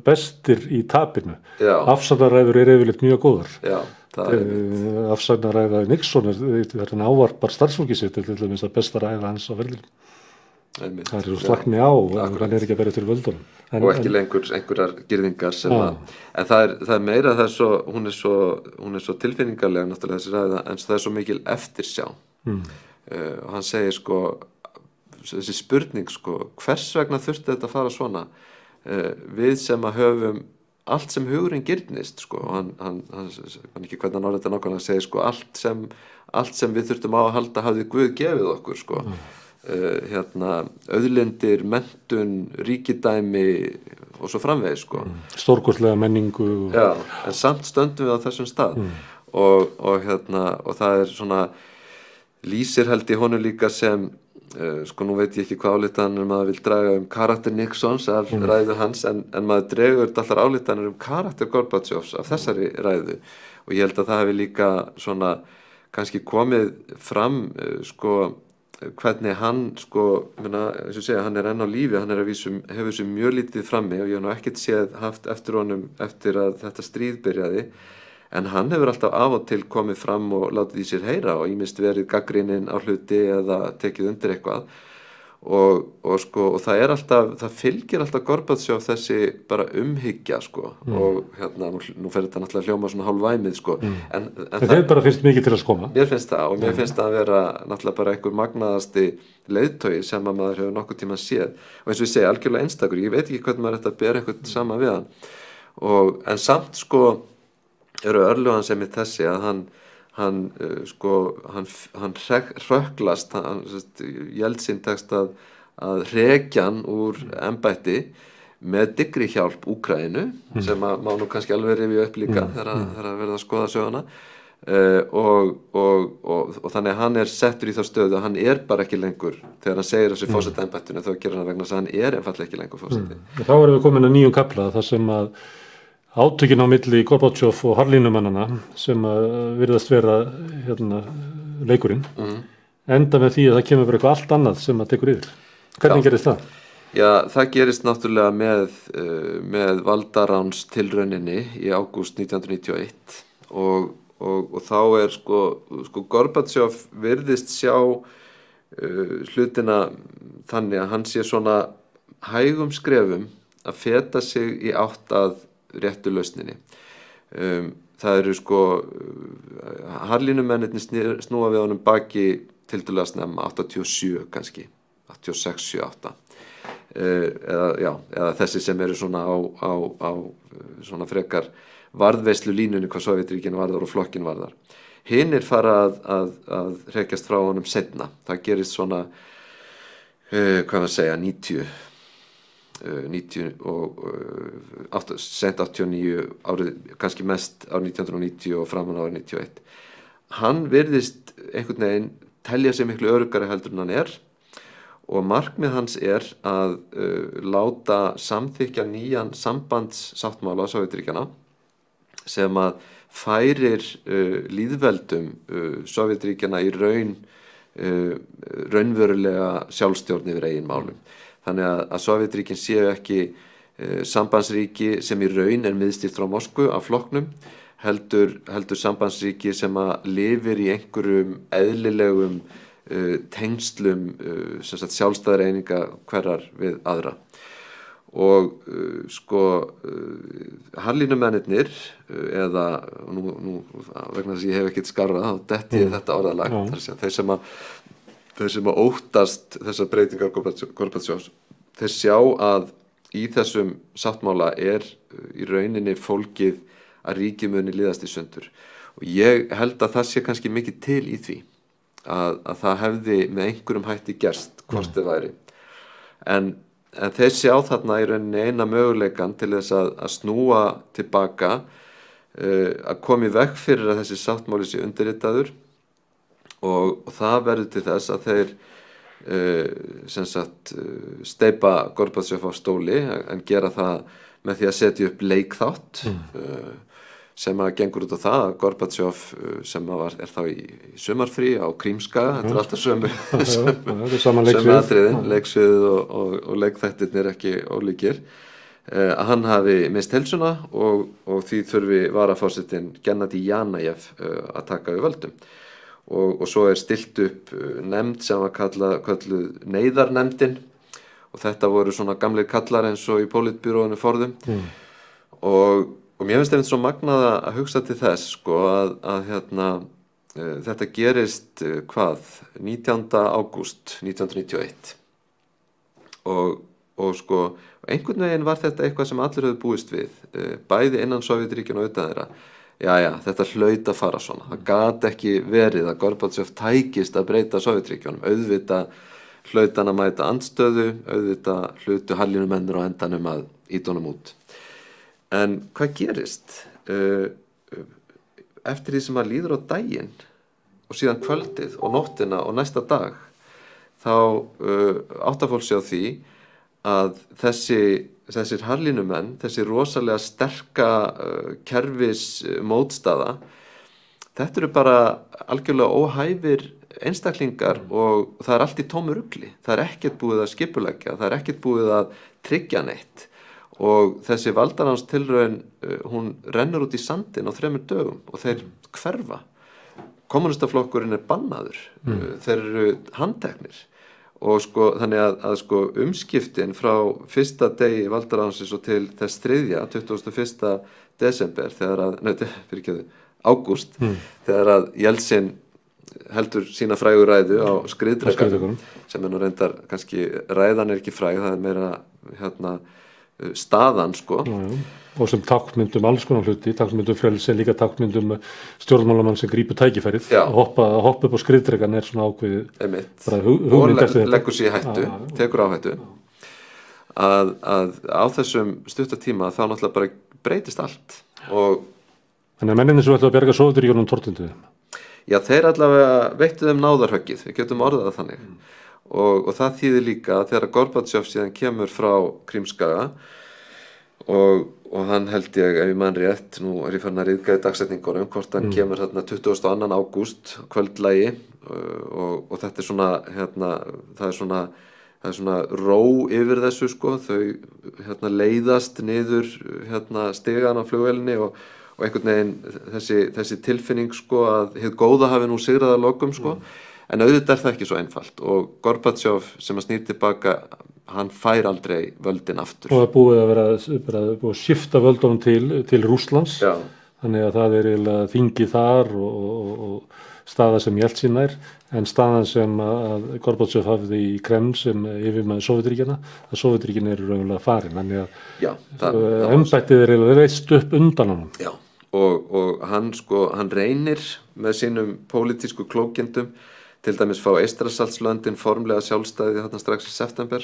bestir í tapinu afsagnaræður yfirleitt mjög góðar afsagnaræða Nixon er hann ávarpar starfsfólki sitt til þess að besta ræða hans á ferlinum einmitt. Það slakni á og hann ekki að vera til völdunum. Og ekki lengur einhverjar girðingar sem en það er meira hún er svo tilfinningarlega náttúrulega þessi ræða, en það er svo mikil eftirsjá. Og hann segir sko, þessi spurning sko, hvers vegna þurfti þetta að fara svona, við sem að höfum allt sem hugurinn girnist sko, og hann ekki hvernig hann orðið þetta nákvæmlega, segir sko, allt sem við þurftum á að halda hafði Guð gefið okkur sko. Auðlindir, menntun, ríkidæmi og svo framvegis sko. Stórkostlega menningu Já, en samt stöndum við á þessum stað og það er svona lýsir held í honum líka sem sko nú veit ég ekki hvað álítanir maður vil draga karakter Nixons af ræðu hans en maður dregur allar álítanir karakter Gorbatsjovs af þessari ræðu og ég held að það hefði líka svona kannski komið fram sko hvernig hann sko, eins og segja, hann er enn á lífi, hann er að hefur þessu mjög lítið frammi og ég hef nú ekkert séð haft eftir honum eftir að þetta stríð byrjaði, en hann hefur alltaf af og til komið fram og látið í sér heyra og ýmist verið gagnrýninn á hluti eða tekið undir eitthvað og það er alltaf, það fylgir alltaf Gorbatsjov þessi bara umhyggja sko og nú fer þetta náttúrulega hljóma svona hálfvæmið sko en það bara finnst mikið til að skoma. Mér finnst það og mér finnst það að vera náttúrulega bara einhver magnaðasti leiðtogi sem að maður hefur nokkuð tíma séð og eins og ég segi algjörlega einstakur, ég veit ekki hvernig maður þetta ber eitthvað saman við hann en samt sko eru örlög hans einmitt þessi að hann hrökklast Jeltsin tekst að hrekja hann úr embætti með dyggri hjálp Úkraínu sem að má nú kannski alveg rifja upp líka þegar að verða að skoða söguna og þannig að hann er settur í þá stöðu að hann er bara ekki lengur þegar hann segir þessi forseta embættinu þá gerir hann vegna þess að hann er einfaldlega ekki lengur forseti. Þá erum við komin að nýjum kafla þar sem að átökin á milli Gorbatsjov og harðlínumannana sem virðast vera leikurinn enda með því að það kemur bara eitthvað allt annað sem að tekur yfir. Hvernig gerist það? Já, það gerist náttúrulega með valdaráns tilrauninni í ágúst 1991 og þá er sko Gorbatsjov virðist sjá hlutina þannig að hann sé svona hægum skrefum að feta sig í átt að réttu lausninni. Það eru sko harðlínumennirnir snúa við honum baki tildulega snemma 87 kannski 86, 78 eða þessi sem eru svona á svona frekar varðveislu línunni hvað Sovétríkin varðar og flokkin varðar. Hinir fara að hrekjast frá honum seinna. Það gerist svona hvað maður segja 90 og sent 89 árið, kannski mest á 1990 og framan árið 91. Hann virðist einhvern veginn telja sig miklu öruggari heldur en hann er og markmið hans er að láta samþykkja nýjan sambandssáttmála Sovétríkjanna sem að færir lýðveldum Sovétríkjanna í raunverulega sjálfstjórn yfir eigin málum. Þannig að Sovétríkin séu ekki sambandsríki sem í raun er miðstýrt frá Moskvu af flokknum, heldur sambandsríki sem að lifir í einhverjum eðlilegum tengslum sjálfstæðra eininga hverrar við aðra. Og harðlínumennirnir eða nú vegna þess að ég hef ekkert skarrað þá detti ég þetta orðalag þeir sem að óttast þessar breytingar Gorbatsjovs, þeir sjá að í þessum sáttmála er í rauninni fólkið að ríkið muni liðast í sundur og ég held að það sé kannski mikið til í því að það hefði með einhverjum hætti gerst hvort þið væri en þeir sjá þarna í rauninni eina möguleikan til þess að snúa tilbaka að koma í veg fyrir að þessi sáttmáli sé undirritaður og það verður til þess að þeir steypa Gorbatsjov á stóli en gera það með því að setja upp leikþátt sem að gengur út á það að Gorbatsjov sem er þá í sumarfrí á Krímskaga, þetta er alltaf sömu atriðin, leiksviðið og leikþættirnir ekki ólíkir að hann hafi mist heilsuna og því þurfi varaforsetinn Gennadí Janajev að taka við völdum og svo stilt upp nefnd sem var kölluð neyðarnefndin og þetta voru svona gamlir kallar eins og í politbýróinu forðum og mér finnst einmitt svo magnað að hugsa til þess sko að þetta gerist 19. ágúst 1991 og sko einhvern veginn var þetta eitthvað sem allir höfðu búist við bæði innan Sovétríkjanna og utan þeirra þetta hlaut að fara svona það gat ekki verið að Gorbatsjov tækist að breyta Sovétríkjunum auðvitað hlaut hann að mæta andstöðu auðvitað hlutu Harlínumennir á endanum að ýta honum út en hvað gerist eftir því sem að líður á daginn og síðan kvöldið og nóttina og næsta dag þá áttar fólk sig á því að þessir Harlínumenn, þessi rosalega sterka kerfis mótstaða, þetta eru bara algjörlega óhæfir einstaklingar og það allt í tómu rugli. Það ekkert búið að skipuleggja, það ekkert búið að tryggja neitt og þessi valdaránstilraun, hún rennur út í sandinn á 3 dögum og þeir hverfa. Kommunistaflokkurinn bannaður, þeir eru handteknir. Og sko þannig að sko umskiptin frá fyrsta degi valdaránsins og til þess 21. desember ágúst þegar að Jeltsin heldur sína frægu ræðu á skriðdrekanum sem nú reyndar kannski ræðan ekki fræg, það meira staðan sko og sem táknmyndum alls konar hluti, táknmyndum frelsi líka táknmyndum stjórnmálamann sem grípur tækifærið að hoppa upp á skriðdrekan svona ákveðið og leggur sér í hættu, tekur áhættu að á þessum stuttatíma þá náttúrulega bara breytist allt og þannig að menninni svo ætla að bjarga Sovétríkjunum tortindu já, þeir allavega veittu þeim náðarhöggið, við getum orðað það þannig og það þýðir líka að þegar Gorbatsjov síðan kemur frá Krímskaga og hann held ég, ef ég man rétt, nú ég farin að riðga í dagsetningunum, hvort hann kemur þarna 22. ágúst, kvöldlægi og þetta svona, það er svona ró yfir þessu sko, þau leiðast niður stigan á flugvélinni og einhvern veginn þessi tilfinning sko að hið góða hafi nú sigrað að lokum sko, en auðvitað það ekki svo einfalt og Gorbatsjov sem að snýr tilbaka hann fær aldrei völdin aftur og það búið að skipta völdunum til Rússlands þannig að það eiginlega þingi þar og staða sem Jeltsin nær en staðan sem að Gorbatsjov hafði í Kreml sem yfirmaður Sovétríkjanna að Sovétríkin eru raunverulega farin þannig að embættið eiginlega reist upp undan honum Já, og hann reynir með sínum pólitísku klókindum til dæmis fá Eystrasaltslöndin formlega sjálfstæði þarna strax í september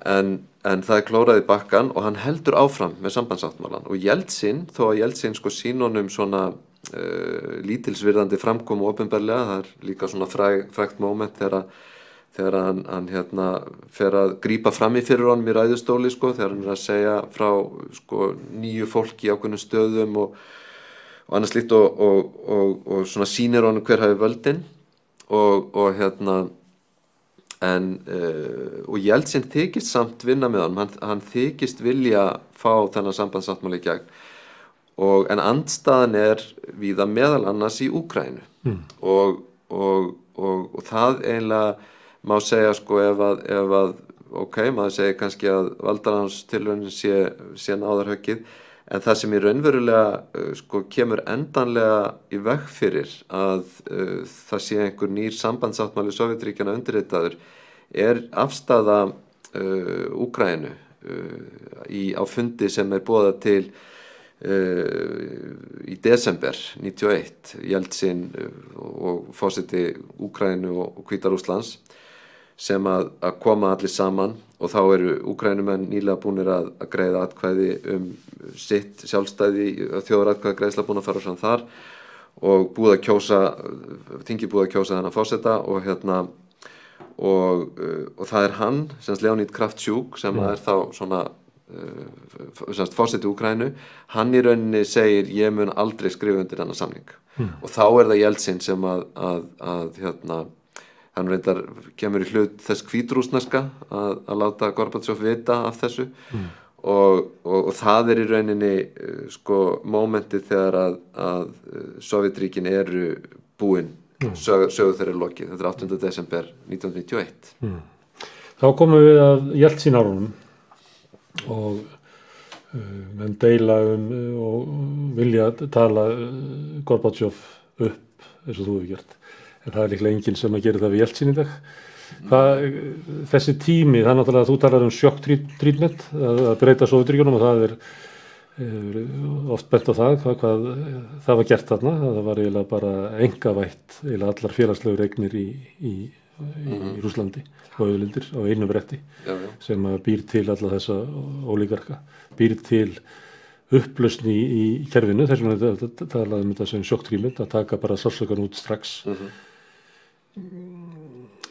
en það klórað í bakkan og hann heldur áfram með sambandsáttmálann og Jeltsin, þó að Jeltsin sko sín honum svona lítilsvirðandi framkomu opinberlega, það líka svona frægt moment þegar hann fer að grípa fram í fyrir honum í ræðustóli sko, þegar hann að segja frá sko nýju fólki í ákveðnum stöðum og annars slíkt og svona sýnir honum hver hafi völdin og Jeltsin þykist samt vinna með hann þykist vilja fá þennan sambandsáttmála í gegn en andstaðan víða meðal annars í Úkraínu og það eiginlega má segja sko ef að maður segir kannski að valdaránstilraunin sé náðarhöggið en það sem í raunverulega sko kemur endanlega í veg fyrir að það sé einhver nýr sambandsáttmáli Sovétríkjanna undirritaður afstaða Úkraínu á fundi sem boðað til í desember 91 Jeltsin og forseti Úkraínu og Hvíta-Rússlands sem að koma allir saman og þá eru Úkraínumenn nýlega búnir að greiða atkvæði sitt sjálfstæði þjóðaratkvæðagreiðsla búin að fara fram þar og þingið búið að kjósa þennan forseta og það hann, sem Leonid Kravtjuk sem þá svona forseti Úkraínu, hann í rauninni segir ég mun aldrei skrifa undir þennan samning og þá það Jeltsin sem að hann reyndar kemur í hlut þess hvítrússneska að láta Gorbatsjov vita af þessu og það í rauninni sko mómentið þegar að Sovétríkin eru búin sögu þeirri lokið. Þetta 8. desember 1991. Þá komum við að Jeltsin árunum og menn deila og vilja tala Gorbachev upp eins og þú hefur gert. En það líklega enginn sem að gera það við Jeltsin í dag. Þessi tími, það náttúrulega að þú talar shock treatment, að breyta Sovétríkjunum og það oft bent á það hvað það var gert þarna. Það var eiginlega bara engavætt eiginlega allar félagslegu eignir í Rússlandi og auðlindir á einu bretti sem býr til alla þessa ólígarka, býr til upplausn í kerfinu. Þess vegna talaði þetta sem shock treatment, að taka bara sársaukann út strax.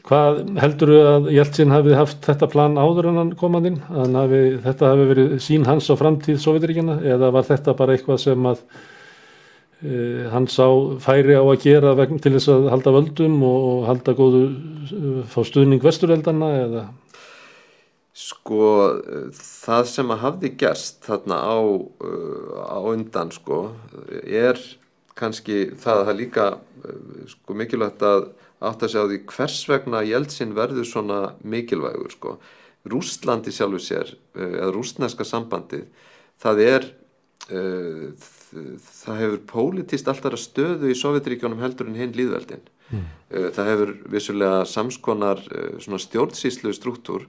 Hvað heldurðu að Jeltsin hafi haft þetta plan áður en hann kom inn? Þetta hafi verið sýn hans á framtíð Sovétríkjanna, eða var þetta bara eitthvað sem að hann sá færi á að gera til þess að halda völdum og halda fá stuðning vesturveldanna, eða? Sko, það sem að hafði gerst þarna á undan, sko, kannski það líka mikilvægt að átta sig á því hvers vegna Jeltsin verður svona mikilvægur, sko. Rússland í sjálfu sér, eða rússneska sambandið, það hefur pólitískt alltaf stöðu í Sovétríkjunum heldur en hinn lýðveldin. Það hefur vissulega samskonar svona stjórnsýslu struktúr,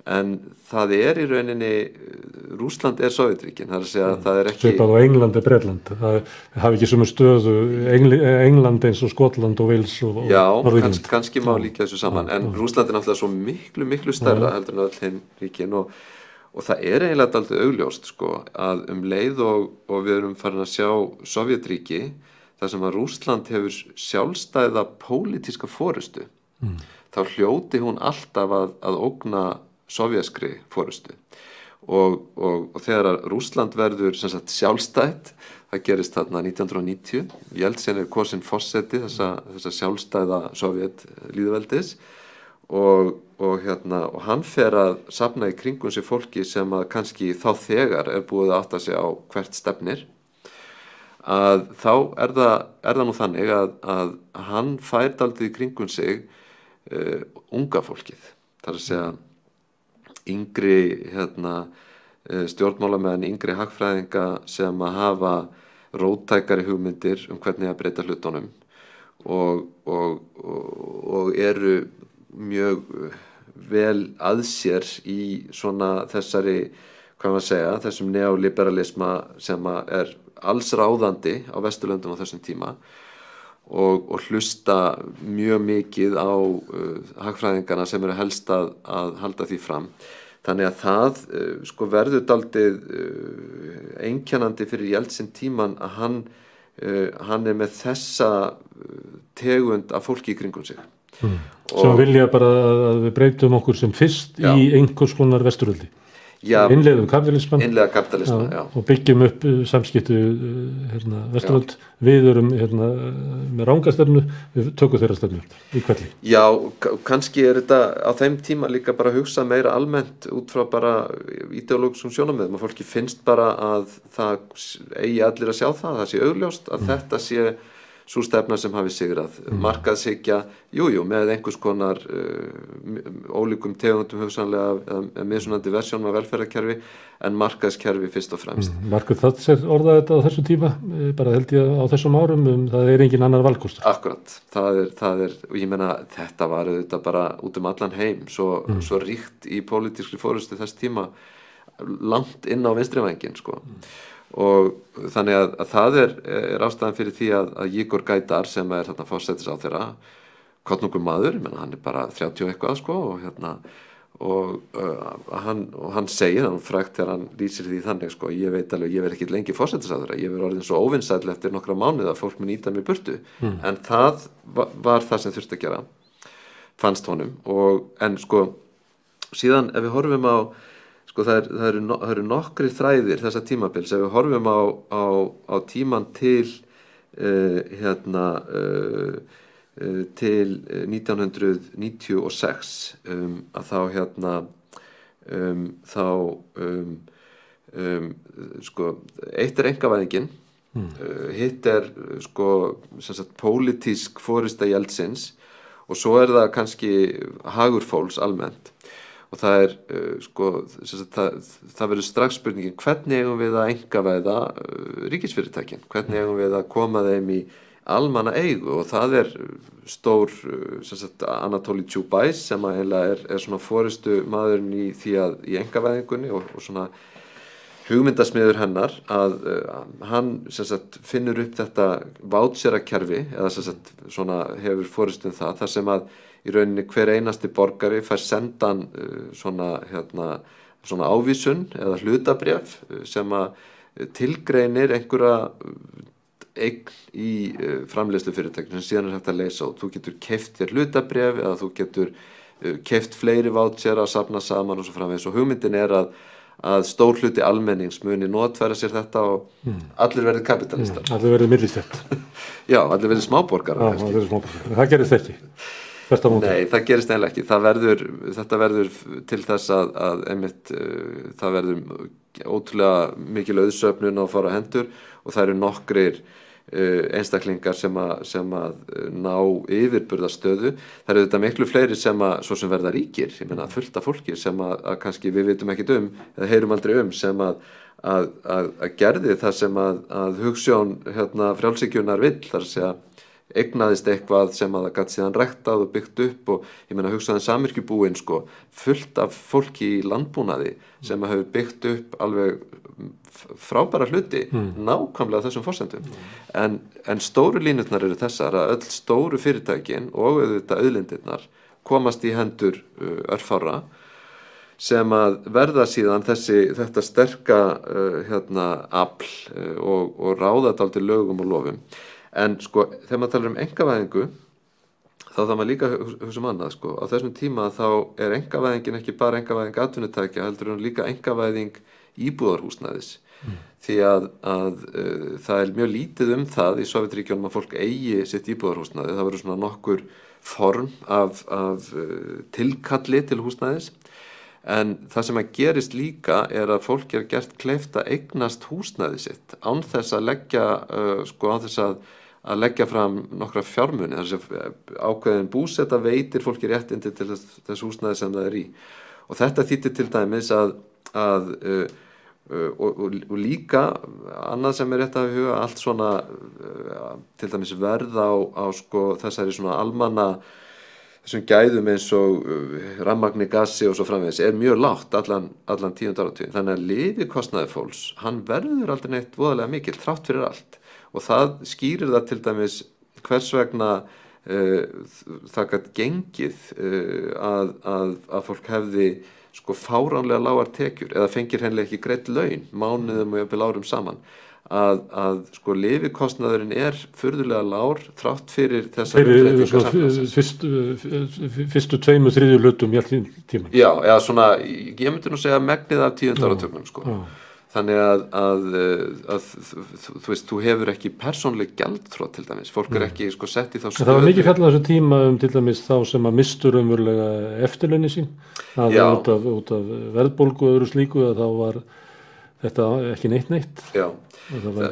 en það í rauninni, Rússland Sovétríkin, það að segja að það ekki... Svipað á England Bretland, það hafi ekki sömu stöðu, England eins og Skotland og Wales og Norðurland. Já, kannski má líka þessu saman, en Rússland náttúrulega svo miklu stærra heldur en öll hinn ríkin og það eiginlega dálítið augljóst, sko, að leið og við erum farin að sjá Sovétríki, þar sem að Rússland hefur sjálfstæða pólitíska forystu, þá hljóti hún alltaf að ógna sovéskri forystu og þegar að Rússland verður sem sagt sjálfstætt, það gerist þarna 1990, Jeltsin kosinn forseti þessa sjálfstæða sovét lýðveldis og hann fer að safna í kringum sig fólki sem að kannski þá þegar búið að átta sig á hvert stefnir, að þá það nú þannig að hann fær dálítið í kringum sig unga fólkið, þar að segja yngri stjórnmálamenn, yngri hagfræðinga sem að hafa róttækari hugmyndir hvernig að breyta hlutunum og eru mjög vel að sér í svona þessari, hvað maður segja, þessum neoliberalisma sem að alls ráðandi á Vesturlöndum á þessum tíma og hlusta mjög mikið á hagfræðingana sem eru helst að halda því fram. Þannig að það sko verður dálítið einkennandi fyrir Jeltsin tíman að hann með þessa tegund af fólki í kringum sig. Sem vilja bara að við breytum okkur sem fyrst í einhvers konar vesturöldi. Innleiðum kapitalisman, já. Og byggjum upp samskipti vesturöld. Við erum með rangastefnu, við tökum þeirra stefnu í hverli. Já, kannski þetta á þeim tíma líka bara hugsa meira almennt út frá bara ideológiskum sjónarmiðum, að fólki finnst bara að það eigi allir að sjá það sé augljóst að þetta sé sú stefna sem hafi sigrað. Markaðshyggja, með einhvers konar ólíkum tegundum hugsanlega eða mismunandi versjónum af velferðarkerfi, en markaðskerfi fyrst og fremst. Margaret Thatcher orðaði þetta á þessu tíma, bara held ég á þessum árum, það engin annar valkostur. Akkurat, það og ég meina þetta var þetta bara út allan heim, svo ríkt í pólitískri forystu þess tíma, langt inn á vinstrivænginn, sko. Og þannig að það ástæðan fyrir því að Igor Gaidar sem þarna forsætisráðherra, kollungur maður, ég meina hann bara 30 eitthvað, sko, og hann segir, hann frægt þegar hann lýsir því þannig, sko, ég veit alveg, ég verð ekki lengi forsætisráðherra, ég verð orðin svo óvinsæll eftir nokkra mánuði að fólk mun ýta mig burtu, en það var það sem þurfti að gera, fannst honum, en sko, síðan ef við horfum á sko það eru nokkrir þræðir þessa tímabils, ef við horfum á tíman til til 1996 að þá sko eitt einkavæðingin hitt sko sem sagt pólitísk forysta Jeltsins og svo það kannski hagur fólks almennt og það sko sem sagt, það verður strax spurningin hvernig eigum við að einkavæða ríkisfyrirtækin, hvernig eigum við að koma þeim í almanna eigu og það stór sem sagt Anatoly Chubais sem að eiginlega svona forystu maðurinn í því að í einkavæðingunni og svona hugmyndasmiður hennar að hann sem sagt finnur upp þetta voucherakerfi eða sem sagt svona hefur forystu það þar sem að í rauninni hver einasti borgari fær sendan svona ávísun eða hlutabréf sem að tilgreinir einhverja eign í framleiðslufyrirtækjum sem síðan hægt að leysa og þú getur keypt þér hlutabréf eða þú getur keypt fleiri vouchera að safna saman og svo framvegis og hugmyndin að stór hluti almennings muni notfæra sér þetta og allir verði kapitalistar. Allir verði millistett. Já, allir verði smáborgarar. Já, allir verði smáborgarar. Það gerist ekki. Nei, það gerist eiginlega ekki. Þetta verður til þess að einmitt það verður ótrúlega mikil auðsöfnun á fara hendur og það eru nokkrir einstaklingar sem að ná yfirburðastöðu. Það eru þetta miklu fleiri sem verða ríkir, ég meina fullt af fólki sem að kannski við vitum ekkit eða heyrum aldrei sem að gerði það sem að hugsjón frjálshyggjunnar vill, þar að segja eignaðist eitthvað sem að það gat síðan ræktað og byggt upp og ég meina hugsaðan samvirkjubúin sko fullt af fólki í landbúnaði sem að hefur byggt upp alveg frábæra hluti nákvæmlega þessum forsendum en stóru línurnar eru þessar að öll stóru fyrirtækin og auðvitað auðlindirnar komast í hendur örfára sem að verða síðan þetta sterka afl og ráða dálítið lögum og lofum. En sko, þegar maður talar einkavæðingu, þá þarf maður líka hugsa annað, sko. Á þessum tíma þá einkavæðingin ekki bara einkavæðing atvinnutækja, heldur hún líka einkavæðing íbúðarhúsnæðis. Því að það mjög lítið það í Sovétríkjunum að fólk eigi sitt íbúðarhúsnæði. Það verður svona nokkur form af tilkalli til húsnæðis. En það sem að gerist líka að fólk gert kleift að eignast húsnæði sitt án þess að leggja fram nokkra fjármuni, þess að ákveðin búseta veitir fólki réttindi til þess húsnæði sem það í. Og þetta þýddi til dæmis og líka annað sem rétt að huga, allt svona til dæmis verð á sko þessari svona almanna þessum gæðum eins og rafmagni, gasi og svo framvegis mjög lágt allan 10. áratuginn. Þannig að lyfjakostnaður fólks, hann verður aldrei neitt voðalega mikil, þrátt fyrir allt. Og það skýrir það til dæmis hvers vegna það gat gengið að fólk hefði sko fáránlega lágar tekjur eða fengir hreinlega ekki greidd laun mánuðum og jafnvel árum saman. Að sko lyfjakostnaðurinn furðulega lágur þrátt fyrir þessar fyrstu 2/3 hlutum í allir tíman. Já, eða svona, ég myndi nú segja megnið af 10. áratugnum sko. Þannig að þú veist, þú hefur ekki persónleg gjaldþrot til dæmis, fólk ekki sko sett í þá stöðu. Það var mikið fjallað þessu tíma til dæmis þá sem að mistur umverulega eftirlaunir sín, út af verðbólgu og öðru slíku að þá var þetta ekki neitt. Já. Það var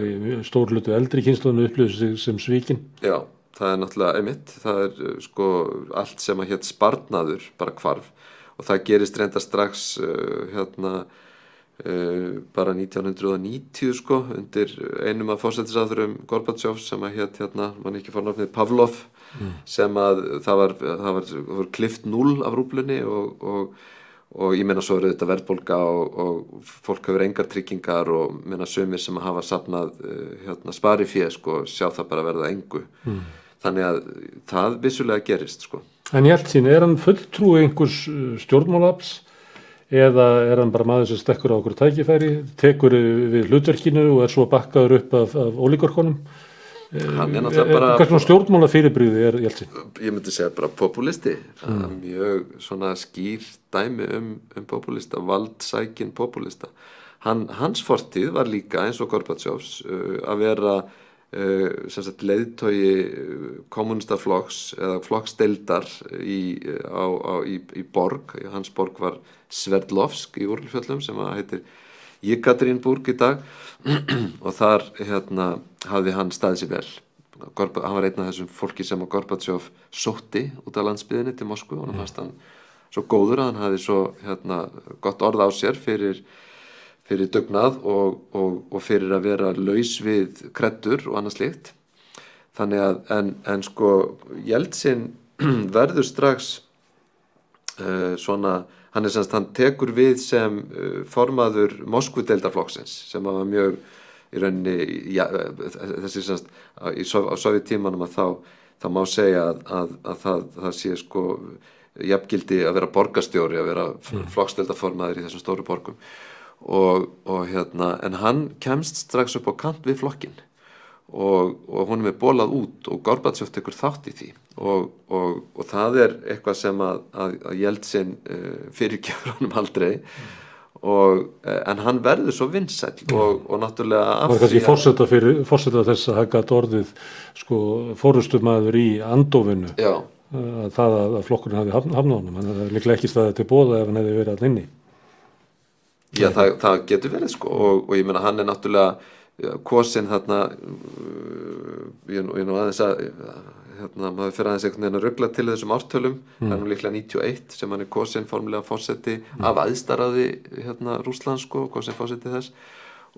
stór hluti eldri kynslóðinu upplifði sig sem svíkin. Já, það náttúrulega einmitt, það sko allt sem að hét sparnaður bara hvarf og það gerist reynda strax bara 1990 sko undir einum af forsætisráðherrum Gorbatsjovs sem að hét man ekki fornafnið Pavlov sem að það var klift 0 af rúblunni og ég meina svo þetta verðbólga og fólk hefur engar tryggingar og meina sumir sem hafa safnað sparifé sko sjá það bara verða engu. Þannig að það vissulega gerist sko. En Jeltsin, hann fulltrúi einhvers stjórnmálafls eða hann bara maður sem stekkur á okkur tækifæri, tekur við hlutverkinu og svo bakkaður upp af ólígarkonum? Hann náttúrulega bara hvað svona stjórnmála fyrirbrigði Jeltsin? Ég myndi segja bara populisti, mjög svona skýr dæmi populista, valdsækin populista. Hans fortíð var líka eins og Gorbatsjovs að vera leiðtogi kommunistaflokks eða flokksdeildar í borg. Hans borg var Sverdlovsk í Úrlfjöllum sem heitir Jekaterínburg í dag og þar hafði hann staðið sér vel. Hann var einn af þessum fólki sem að Gorbatsjov sótti út af landsbyðinni til Moskvu og hann fannst hann svo góður að hann hafði svo gott orð á sér fyrir dugnað og fyrir að vera laus við kreddur og annað slíkt. Þannig að en sko Jeltsin verður strax hann hann tekur við sem formaður Moskvudeildarflokksins sem var mjög í rauninni þessi á Sovéttímanum að þá má segja að það sé sko jafngildi að vera borgarstjóri, að vera flokksdeildarformaður í þessum stóru borgum og en hann kemst strax upp á kant við flokkinn og honum bolað út og Gorbatsjov tekur þátt í því og það eitthvað sem að Jeltsin fyrirgefur honum aldrei en hann verður svo vinsæll og náttúrulega og kannski forseta þess að hann gat orðið sko forystumaður í andofinu það að flokkurinn hafi hafnað honum, hann hefði líklega ekki staðið til boða ef hann hefði verið allir inni. Já, það getur verið sko og ég meina hann náttúrulega kosin þarna ég nú aðeins að maður fyrir aðeins einhvern veginn að rugla til þessum ártölum það nú líklega 91 sem hann kosin formulega forseti af æðstaráði Rússlands sko, kosin forseti þess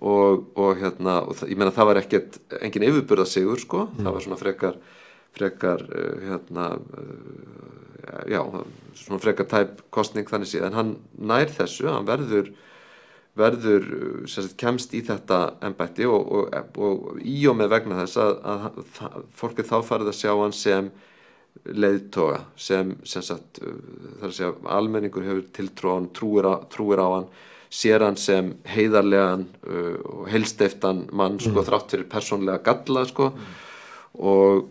og ég meina það var engin yfirburðasigur sko, það var svona frekar svona frekar tæp kosning þannig séð, en hann nær þessu, hann verður kemst í þetta embætti og í og með vegna þess að fólkið þá farið að sjá hann sem leiðtoga sem sagt þar að segja almenningur hefur tiltrú á hann, trúir á hann, sér hann sem heiðarlegan og heilsteyptan mann sko þrátt fyrir persónlega galla sko og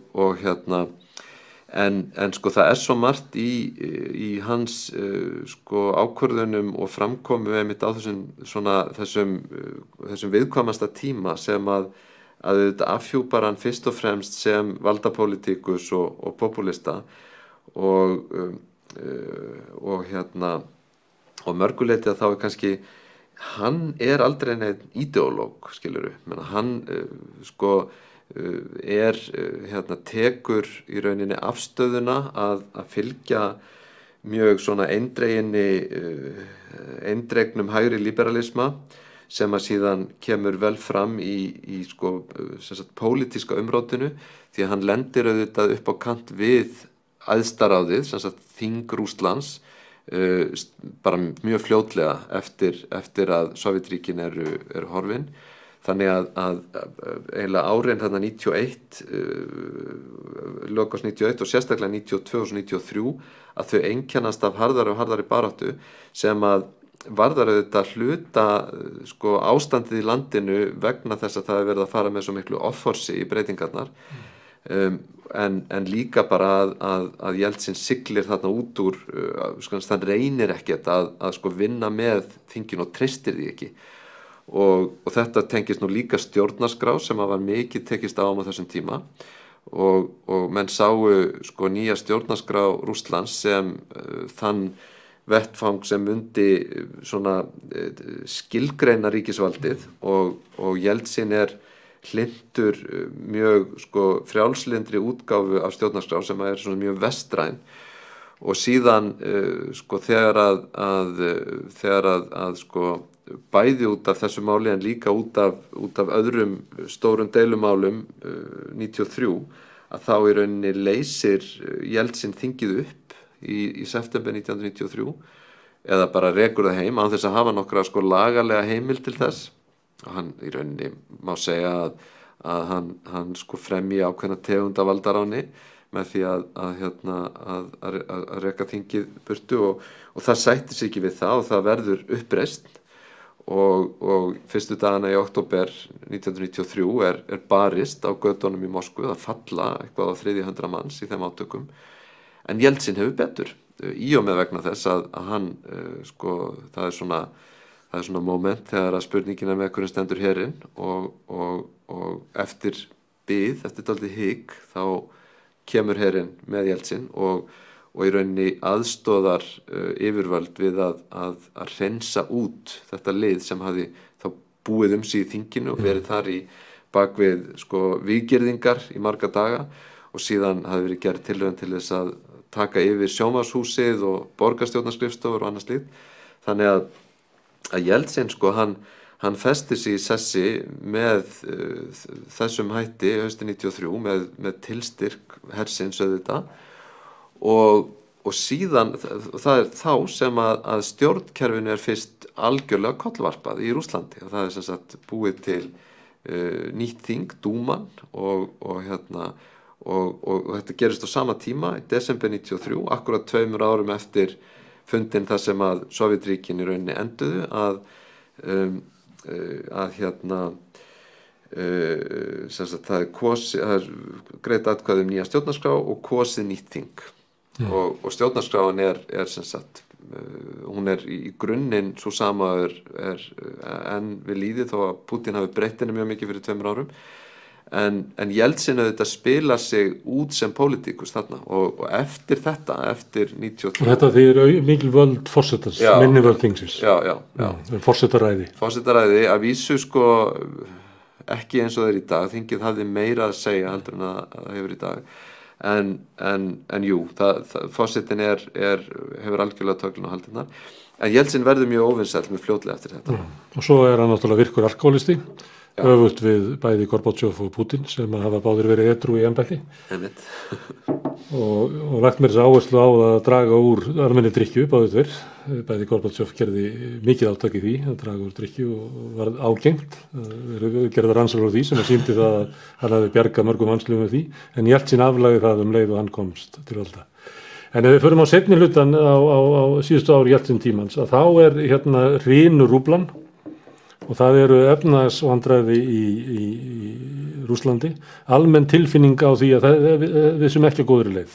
en sko það svo margt í hans sko ákvörðunum og framkomu einmitt á þessum viðkvæmasta tíma sem að þetta afhjúpar hann fyrst og fremst sem valdapólitíkus og popúlista og mörguleiti að þá kannski hann aldrei neitt ideológ skilurðu, menna hann sko tekur í rauninni afstöðuna að fylgja mjög svona eindregnum hægri liberalisma sem að síðan kemur vel fram í sko pólitíska umrótinu því að hann lendir auðvitað upp á kant við æðstaráðið, sem sagt þing Rússlands bara mjög fljótlega eftir að Sovétríkin eru horfin. Þannig að eiginlega árin 91, lok árs 91 og sérstaklega 92 og 93 að þau einkennast af harðari og harðari baráttu sem að varðar auðvitað hluta sko ástandið í landinu vegna þess að það verið að fara með svo miklu offorsi í breytingarnar en líka bara að Jeltsin siglir þarna út úr þann reynir ekkert að sko vinna með þingin og treystir því ekki og þetta tengist nú líka stjórnarskrá sem að var mikið tekist á þessum tíma og menn sáu sko nýja stjórnarskrá Rússlands sem þann vettfang sem mundi svona skilgreina ríkisvaldið og Jeltsin hlynntur mjög sko frjálslyndri útgáfu af stjórnarskrá sem svona mjög vestræn og síðan sko þegar að sko bæði út af þessu máli en líka út af öðrum stórum deilumálum 93 að þá í rauninni leysir Jeltsin þingið upp í september 1993 eða bara rekur það heim án þess að hafa nokkra sko lagalega heimild til þess og hann í rauninni má segja að hann sko fremji ákveðna tegunda valdaráni með því að reka þingið burtu og það sættir sig ekki við það og það verður uppreist og fyrstu dagana í október 1993 barist á götunum í Moskvu að falla eitthvað á 300 manns í þeim átökum en Jeltsin hefur betur í og með vegna þess að hann sko það er svona moment þegar að spurningin með hvernig stendur herinn og eftir dálítið hik þá kemur herinn með Jeltsin og í rauninni aðstoðar yfirvöld við að hreinsa út þetta lið sem hafði þá búið sig í þinginu og verið þar í bakvið sko viðgerðingar í marga daga og síðan hafði verið gerð tilraun til þess að taka yfir sjónvarpshúsið og borgarstjórnarskrifstofur og annað slíkt. Þannig að Jeltsin sko hann festi sig í sessi með þessum hætti haustið 93 með tilstyrk hersins auðvitað og síðan það þá sem að stjórnkerfinu fyrst algjörlega kollvarpað í Rússlandi og það sem sagt búið til nýtt þing, Dúman og þetta gerist á sama tíma í desember 93, akkurat 2 árum eftir fundin þar sem að Sovétríkin í rauninni enduðu sem sagt það er greitt atkvæði nýja stjórnarskrá og kosið nýtt þing og stjórnarskráin sem sagt hún í grunninn svo sama er enn við lýði þó að Putin hafi breytt henni mjög mikið fyrir 2 árum en Jeltsin auðvitað spila sig út sem pólitíkus þarna og eftir þetta, eftir 93 og þetta þýðir mikil völd forsetans, minni völd þingsins Forsetaræði að vísu sko ekki eins og það í dag, þingið hafði meira að segja heldur en það hefur í dag en jú, forsetin hefur algjörlega töglun á haldinnar en Jeltsin verður mjög óvinsæll með fljótlega eftir þetta og svo hann náttúrulega virkur alkoholisti öfugt við bæði Gorbachev og Putin sem hafa báðir verið edrú í embætti og lagt mér þess áherslu á að draga úr almenni drykkju bæði Gorbachev gerði mikið átak í því að draga úr drykkju og var ágengt gerði rannsóknir á því sem sýndi það að hann hafi bjargað mörgum mannslífum með því en Jeltsin aflagði það leið og hann komst til valda en ef við förum á seinni hlutan á síðustu ári Jeltsin tímans að þá hrynur rúblan og það eru efnahagsvandræði í Rússlandi almenn tilfinning á því að við sem ekki á góðri leið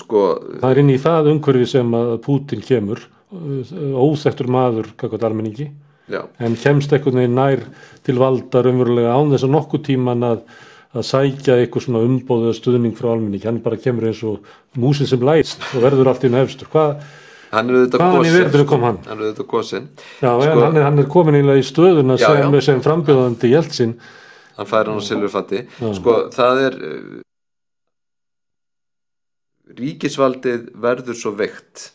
sko það inn í það umhverfi sem að Putin kemur óþekktur maður gagnvart almenningi en kemst einhvern veginn nær til valda raunverulega án þess að nokkuð tíman að sækja eitthvað svona umboð eða stuðning frá almenningi hann bara kemur eins og músin sem læst og verður allt í efstur Hann auðvitað kosinn. Já, sko, hann komin eiginlega í stöðuna sem frambjóðandi Jeltsin. Hann fær hann á silfurfati. Sko, það ríkisvaldið verður svo veikt.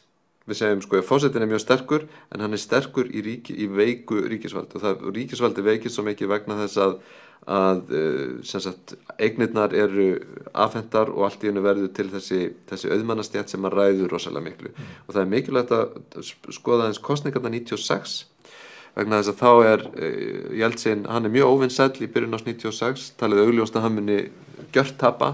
Við segjum, sko, forsetinn mjög sterkur, en hann sterkur í veiku ríkisvaldi. Og ríkisvaldið veikist svo mikið vegna þess að sem sagt, eignirnar eru afhentar og allt í einu verður til þessi auðmannastétt sem að ræður rosalega miklu og það mikilvægt að skoða eins kosningarna 96 vegna þess að þá Jeltsin, hann mjög óvinsæll í byrjun ás 96 talið augljóst að hann muni gjört tapa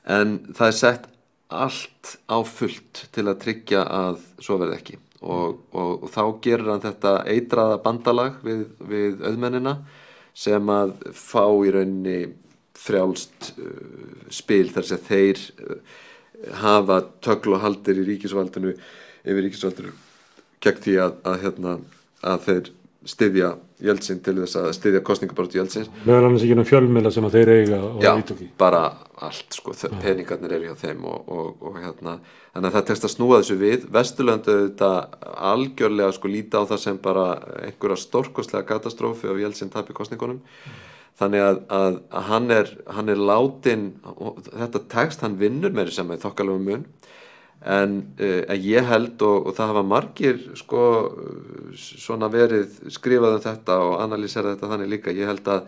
en það sett allt á fullt til að tryggja að svo verði ekki og þá gerir hann þetta eitraða bandalag við auðmennina sem að fá í rauninni frjálst spil þar sem þeir hafa tögl og haldir í ríkisvaldinu yfir ríkisvaldinu gegn því að þeir styðja Jeltsin til þess að styðja kosningabaráttu Jeltsins. Meðal annars ekki fjölmiðla sem að þeir eiga og ítöki. Já, bara allt sko, peningarnir eru hjá þeim og þannig að það tekst að snúa þessu við. Vesturlönd auðvitað algjörlega sko líta á það sem bara einhverja stórkostlega katastrófu af Jeltsin tapi kosningunum. Þannig að hann er látin, þetta tekst hann vinnur með sem er þokkalegum mun. En ég held og það hafa margir sko svona verið skrifað þetta og analýserað þetta þannig líka ég held að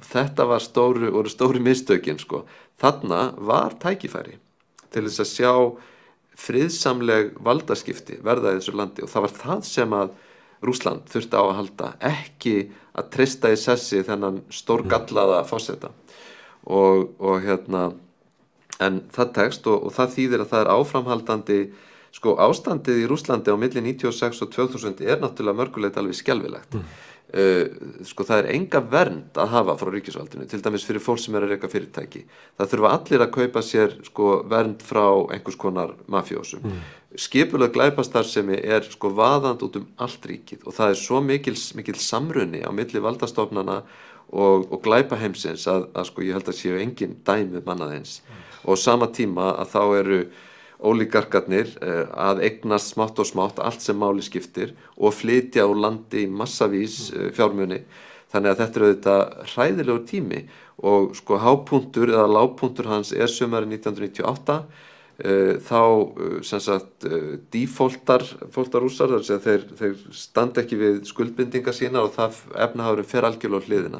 þetta var stóru mistökin sko þarna var tækifæri til þess að sjá friðsamleg valdaskipti verða í þessu landi og það var það sem að Rússland þurfti á að halda ekki að treysta í sessi þennan stórgallaða forseta og en það tekst og það þýðir að það er áframhaldandi sko ástandið í Rússlandi á milli 96 og 2000 náttúrulega mörgulegt alveg skelfilegt sko það enga vernd að hafa frá ríkisvaldinu til dæmis fyrir fólk sem að reka fyrirtæki það þurfa allir að kaupa sér sko vernd frá einhvers konar mafjósum skipuleg glæpastarfsemi sko vaðand út allt ríkið og það svo mikil samruni á milli valdastofnana og glæpaheimsins að sko ég held að séu engin dæmi mannað eins og sama tíma að þá ólígarkarnir að eignast smátt og smátt allt sem máli skiptir og flytja úr landi í massavís fjármuni. Þannig að þetta auðvitað hræðilegur tími og sko hápunktur eða lágpunktur hans sumarið 1998. Þá sem sagt defaultar Rússar, þar sem þeir standa ekki við skuldbindingar sína og það efnahagurinn fer algjörlega á hliðina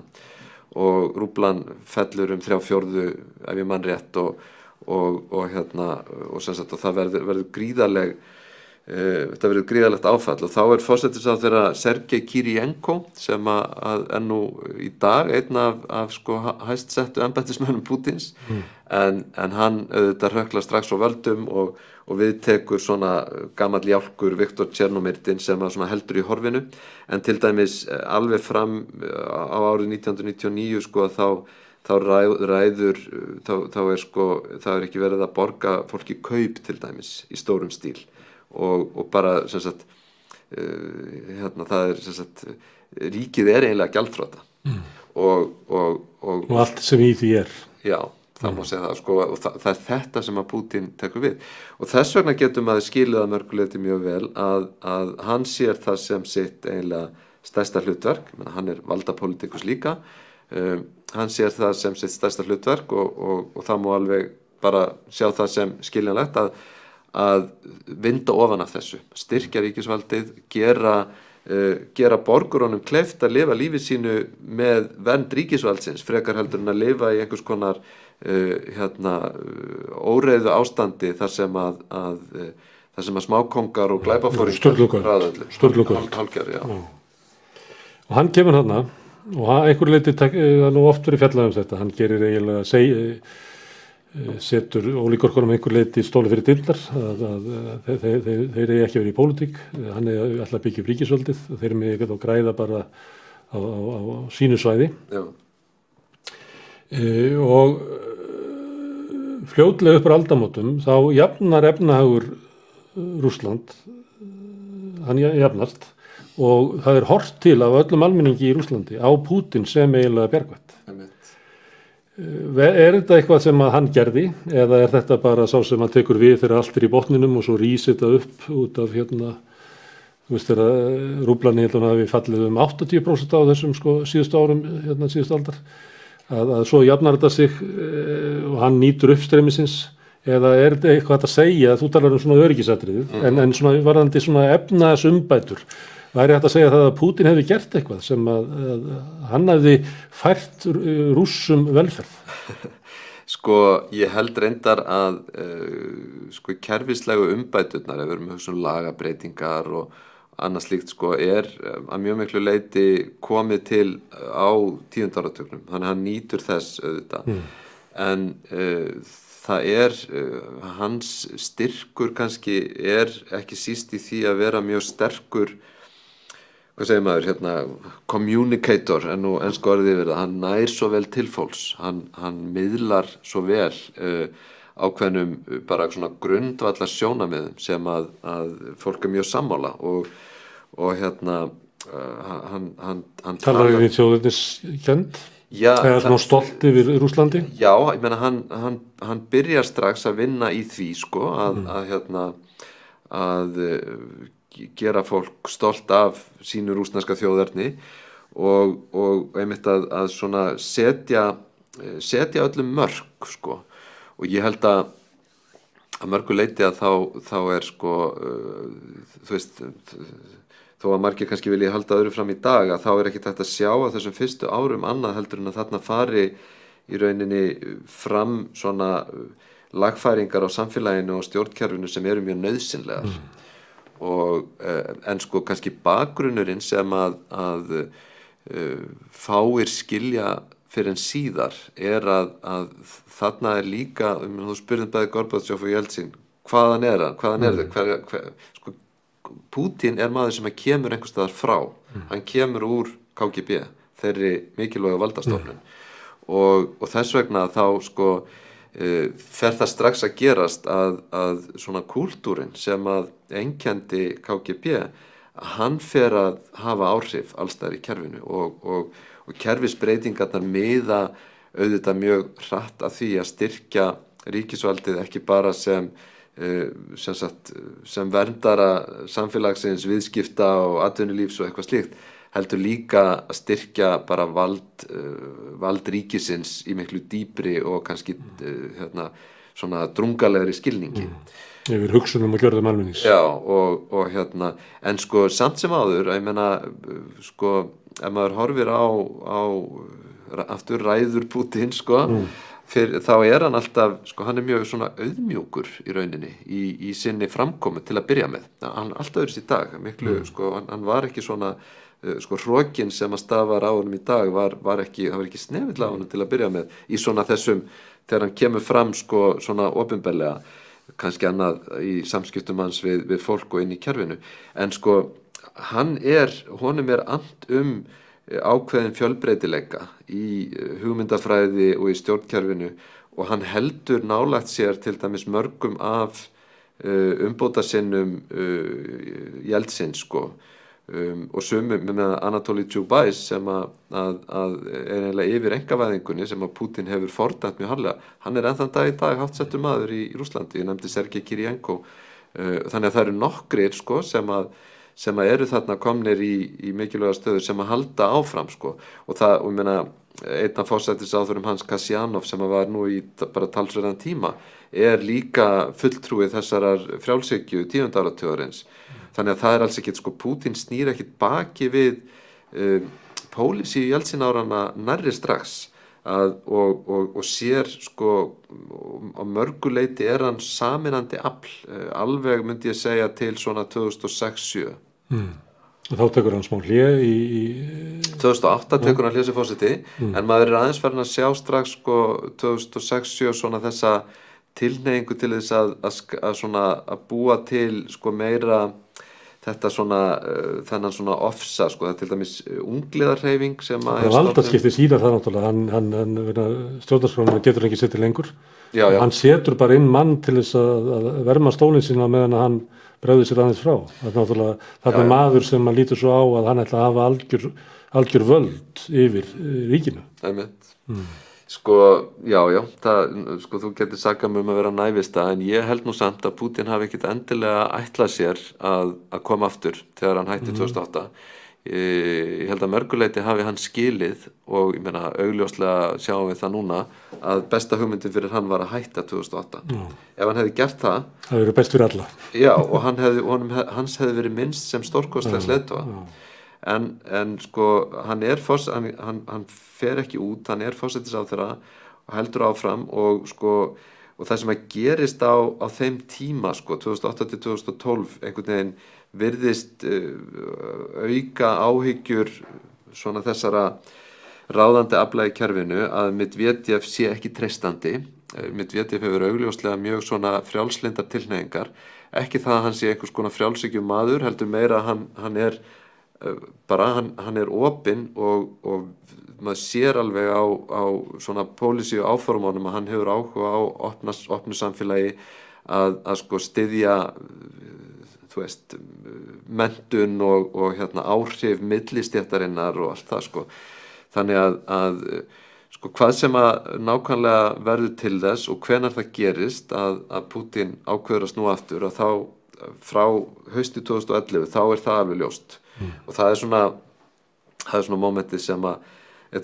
og rúblan fellur 3/4 ef ég man rétt og sem sagt og það verður gríðarlegt áfall og þá forsætisráðherra Sergej Kirienko sem að nú í dag einn af sko hæst settu embættismönnum Pútins en hann auðvitað hröklar strax á völdum og við tekur svona gamall jálkur Viktor Tjernomyrdin sem að svona heldur í horfinu en til dæmis alveg fram á árið 1999 sko þá ekki verið að borga fólki kaup til dæmis í stórum stíl og bara sem sagt það sem sagt ríkið eiginlega gjaldþrota og allt sem í því já, það má segja það sko og það þetta sem að Pútín tekur við og þess vegna getur maður skilið að mörgu leyti mjög vel að hann sér það sem sitt eiginlega stærsta hlutverk, hann valdapólitíkus líka hann sér það sem sitt stærsta hlutverk og það má alveg bara sjá það sem skiljanlegt að vinda ofan af þessu, styrkja ríkisvaldið, gera borgurunum kleift að lifa lífi sínu með vernd ríkisvaldsins, frekar heldur en að lifa í einhvers konar óreiðu ástandi þar sem að smákongar og glæpaforingar Sturlugöld og hann kemur þarna og einhver leyti nú oft verið fjallað þetta, hann gerir eiginlega setur ólígarkonum einhver leyti stóli fyrir dyrnar þeir ekki verið í pólitík, hann alltaf byggja upp ríkisvöldið og þeir með ekki að græða bara á sínu svæði og fljótlega upp á aldamótum þá jafnar efnahagur Rússland hann jafnast og það horft til af öllum almenningi í Rússlandi á Pútín sem eiginlega bjargvætt. Þetta eitthvað sem að hann gerði eða þetta bara sá sem hann tekur við þegar allt í botninum og svo rís þetta upp út af þú veist þegar rúblan hafi fallið 80% á þessum sko síðustu árum síðustu aldar að svo jafnar þetta sig og hann nýtur uppstreymisins eða þetta eitthvað að segja þú talar svona öryggisatriðið en svona varðandi svona efnahagsumbætur væri hægt að segja það að Pútín hefði gert eitthvað sem að hann hefði fært Rússum velferð? Sko, ég held reyndar að sko kerfislegu umbæturnar ef við erum að hugsa lagabreitingar og annað slíkt sko að mjög miklu leyti komið til á 10. áratugnum, þannig að hann nýtur þess auðvitað en það hans styrkur kannski ekki síst í því að vera mjög sterkur hvað segir maður, communicator nú ensku orðið yfir það, hann nær svo vel til fólks, hann miðlar svo vel ákveðnum bara svona grundvallar sjónarmiðum sem að fólk mjög sammála og hann talar við þjóðerniskennd eða svona stolt yfir Rússlandi já, ég meina hann byrjar strax að vinna í því sko að gera fólk stolt af sínu rússneska þjóðerni og einmitt að svona setja öllum mörk sko og ég held að mörgu leyti að þá sko þú veist þó að margir kannski vilja halda öðru fram í dag að þá ekki hægt að sjá að þessum fyrstu árum annað heldur en að þarna fari í rauninni fram svona lagfæringar á samfélaginu og stjórnkerfinu sem eru mjög nauðsynlegar en sko kannski bakgrunnurinn sem að fáir skilja fyrir en síðar að þarna líka þú spurðum bæði Gorbatsjov og Jeltsin hvaðan þau sko Pútín maður sem kemur einhvers staðar frá hann kemur úr KGB þeirri mikilvægu valdastofnun og þess vegna þá sko fer það strax að gerast að svona kúltúrin sem að einkenndi KGB hann fer að hafa áhrif allstaðar í kerfinu og kerfisbreytingarnar auðvitað mjög hratt að því að styrkja ríkisvaldið ekki bara sem sem verndara samfélagsins, viðskipta og atvinnulífs og eitthvað slíkt, heldur líka að styrkja bara vald ríkisins í miklu dýpri og kannski svona drungalegri skilningi. Yfir hugsunum og gjörðum almennings. Já, og en sko samt sem áður, ég meina, sko, ef maður horfir á aftur ræður Putin, sko, þá hann alltaf, sko, hann mjög svona auðmjúkur í rauninni, í sinni framkomu til að byrja með. Hann alltaf öðruvísi í dag, miklu, sko, hann var ekki svona, sko, hrokinn sem að stafar á honum í dag það var ekki snefill á honum til að byrja með, í svona þessum, þegar hann kemur fram, sko, svona opinberlega, kannski annað í samskiptum hans við fólk og inn í kerfinu, en sko, honum annt ákveðin fjölbreytileika í hugmyndafræði og í stjórnkerfinu og hann heldur nálægt sér til dæmis mörgum af umbótasinnum Jeltsins, sko, og sumum með Anatoly Chubais sem að eiginlega yfir einkavæðingunni sem að Putin hefur fordæmt mjög harðlega, hann ennþann dag í dag háttsettur maður í Rússlandi, ég nefndi Sergej Kirienko, þannig að það eru nokkrir, sko, sem eru þarna komnir í mikilvæga stöður sem að halda áfram, sko, og ég meina, einn af forsætisráðherrum hans Kasjanov sem var nú í bara talsverðan tíma líka fulltrúi þessarar frjálshyggju 10. áratugarins. Þannig að það alls ekkert, sko, Putin snýr ekkert baki við pólitíu Jeltsin áranna nærri strax og sér, sko, á mörgu leyti hann saminandi afl, alveg myndi ég segja til svona 2006-07. Og þá tekur hann smá hlé í 2008 tekur hann hlé sem forseti, en maður aðeins farin að sjá strax, sko, 2006-07 svona þessa tilhneigingu til þess að búa til, sko, meira þetta svona, þennan svona ofsa, sko, það til dæmis ungliðarhreyfing sem að valdaskipti síðar það náttúrulega, stjórnarskráin getur ekki setið lengur. Já. Hann setur bara inn mann til þess að verma stólinn sína meðan að hann bregður sér aðeins frá. Það náttúrulega, það maður sem að lítur svo á að hann ætla að hafa algjör völd yfir ríkinu. Einmitt. Sko, já, sko, þú getur sagað mér að vera nævista, en ég held nú samt að Putin hafi ekkert endilega ætlað sér að koma aftur þegar hann hætti 2008. Ég held að mörguleiti hafi hann skilið, og ég meina, augljóslega sjáum við það núna, að besta hugmyndin fyrir hann var að hætta 2008. Ef hann hefði gert það verið best fyrir alla. Já, og hans hefði verið minnst sem stórkostlegs leiðtoga. En sko, hann fer ekki út, hann forsætisráðherra og heldur áfram, og sko, og það sem að gerist á þeim tíma, sko, 2008 til 2012 einhvern veginn virðist auka áhyggjur svona þessara ráðandi afla í kerfinu að Medvedev sé ekki treystandi. Medvedev hefur augljóslega mjög svona frjálslyndar tilhneigingar, ekki það að hann sé einhvers konar frjálshyggju maður, heldur meira að hann er opinn og maður sér alveg á svona pólitíu áformunum að hann hefur áhuga á opnu samfélagi að sko styðja, þú veist, menntun og áhrif millistéttarinnar og allt það, sko. Þannig að sko hvað sem að nákvæmlega verður til þess og hvenær það gerist að Putin ákveður að snúa aftur, að þá frá hausti 2011 þá það alveg ljóst. Og það er svona momentið sem að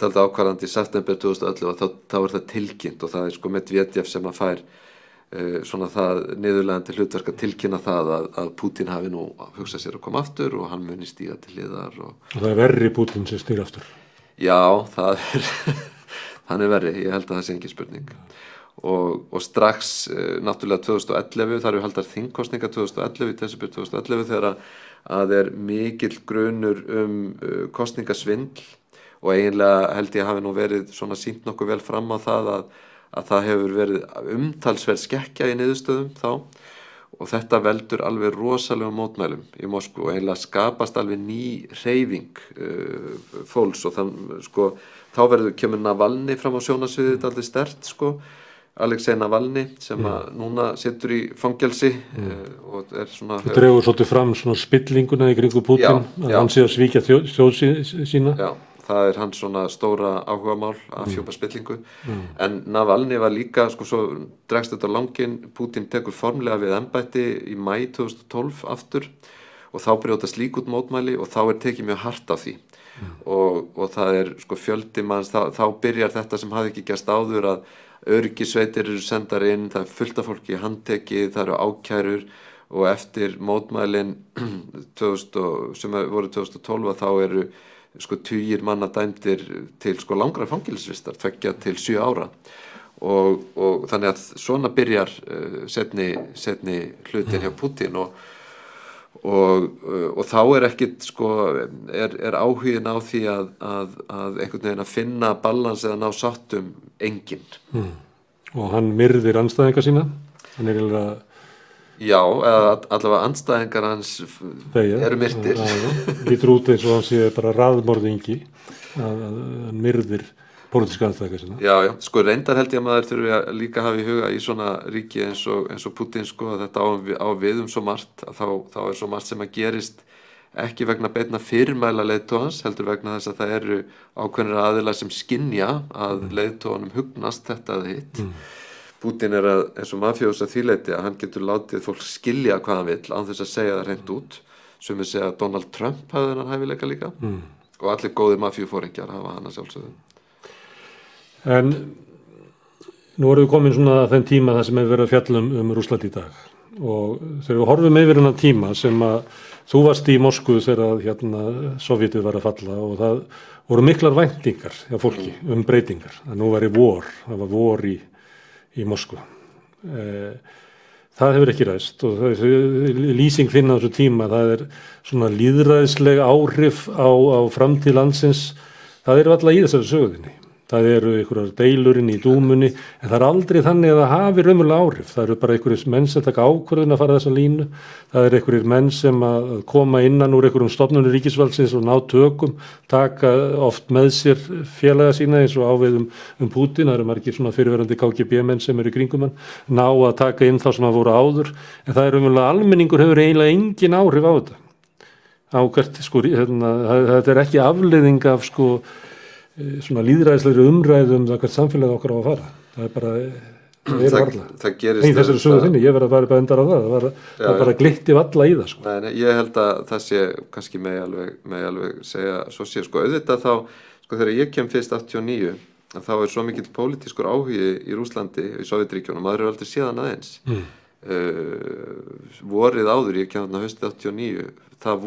taldi ákvarðandi í september 2011 þá það tilkynnt, og það er sko Medvedev sem að fær svona það niðurlegandi hlutverk að tilkynna það að Putin hafi nú hugsað sér að koma aftur og hann muni stíga til hliðar. Og það er verri Putin sem stígur aftur? Já, hann er verri, ég held að það sé engin spurning. Og strax náttúrulega 2011, það eru haldar þingkosningar 2011, í desember 2011, þegar að mikill grunur kosningasvindl, og eiginlega held ég hafi nú verið svona sýnt nokkuð vel fram á það að það hefur verið umtalsverð skekkja í niðurstöðum þá, og þetta veldur alveg rosalegum mótmælum í Moskvu og eiginlega skapast alveg ný hreyfing fólks, og sko, þá kemur Navalny fram á sjónarsviðið, þetta alveg sterkt, sko, Alexei Navalny sem að núna situr í fangelsi og svona... Þú dregur svolítið fram svona spillinguna í kringu Putin, að hann sé að svíkja þjóð sína. Já, það hans svona stóra áhugamál að fjúpa spillingu. En Navalny var líka, sko, svo dregst þetta langinn, Putin tekur formlega við embætti í maí 2012 aftur og þá brjótast líka út mótmæli og þá tekið mjög hart á því. Og það sko fjöldi manns, þá byrjar þetta sem hafði ekki gerst áður að öryggissveitir eru sendar inn, það fullt af fólki handtekið, það eru ákærur og eftir mótmælin 2000, sem voru 2012 þá eru sko tugir manna dæmdir til sko langra fangelsisvistar, 2 til 7 ára og þannig að svona byrjar seinni hlutin hjá Putin og þá ekkit sko áhugin á því að einhvern veginn að finna balans eða ná sáttum enginn. Og hann myrðir andstæðinga sína, hann eiginlega já, allavega andstæðingar hans eru myrtir. Lítur út eins og hann sé bara raðmorðingi að hann myrðir pólitíska andstæðinga sína. Já, sko reyndar held ég að maður þurfi að líka hafa í huga í svona ríki eins og Putin, sko, að þetta á við svo margt, að þá svo margt sem að gerist ekki vegna beinna fyrirmæla leiðtogans, heldur vegna þess að það eru ákveðnir aðilar sem skynja að leiðtoganum hugnast þetta eða hitt. Putin eins og mafjósa þýleiti að hann getur látið fólk skilja hvað hann vill án þess að segja það hreint út, sem við segja að Donald Trump hafði þennan hæfileika líka og allir góðir mafjóforingjar hafa hann að sjálfsögðu. En nú erum við komin svona að þeim tíma það sem hefur verið að fjalla Rússland í dag og þegar við horfum yfir hennar tíma sem að þú varst í Moskvu þegar Sovjetið var að falla og það voru miklar væntingar hjá fólki breytingar, að nú væri það var vor í Moskvu. Það hefur ekki ræst og lýsing þinn á þessu tíma, það svona lýðræðisleg áhrif á framtíð landsins, það varla í þessari söguðinni. Það eru einhverjar deilurinn í dúmunni, en það aldrei þannig að það hafi raunverulega áhrif. Það eru bara einhverjir menn sem taka ákvörðun að fara þessa línu. Það eru einhverjir menn sem að koma innan úr einhverjum stofnunum ríkisvaldsins og ná tökum, taka oft með sér félaga sína eins og ávið Putin. Það eru margir svona fyrirverandi KGB-menn sem eru í kringum hann, ná að taka inn þá sem að voru áður. En það er raunverulega almenningur hefur eiginlega engin áhrif á þetta. Þetta ekki afleiðing af svona lýðræðislegri umræðum það hvert samfélag okkar á að fara. Það bara það gerist í þessari sögu þinni, ég verð að bara endar á það bara glitti valla í það sko. Nei, ég held að það sé kannski megi alveg segja svo sé sko auðvitað þá sko þegar ég kem fyrst 89 þá svo mikill pólitískur áhugi í Rússlandi í Sovétríkjunum, maður aldrei séðan aðeins vorið áður, ég kem þarna haustið 89 það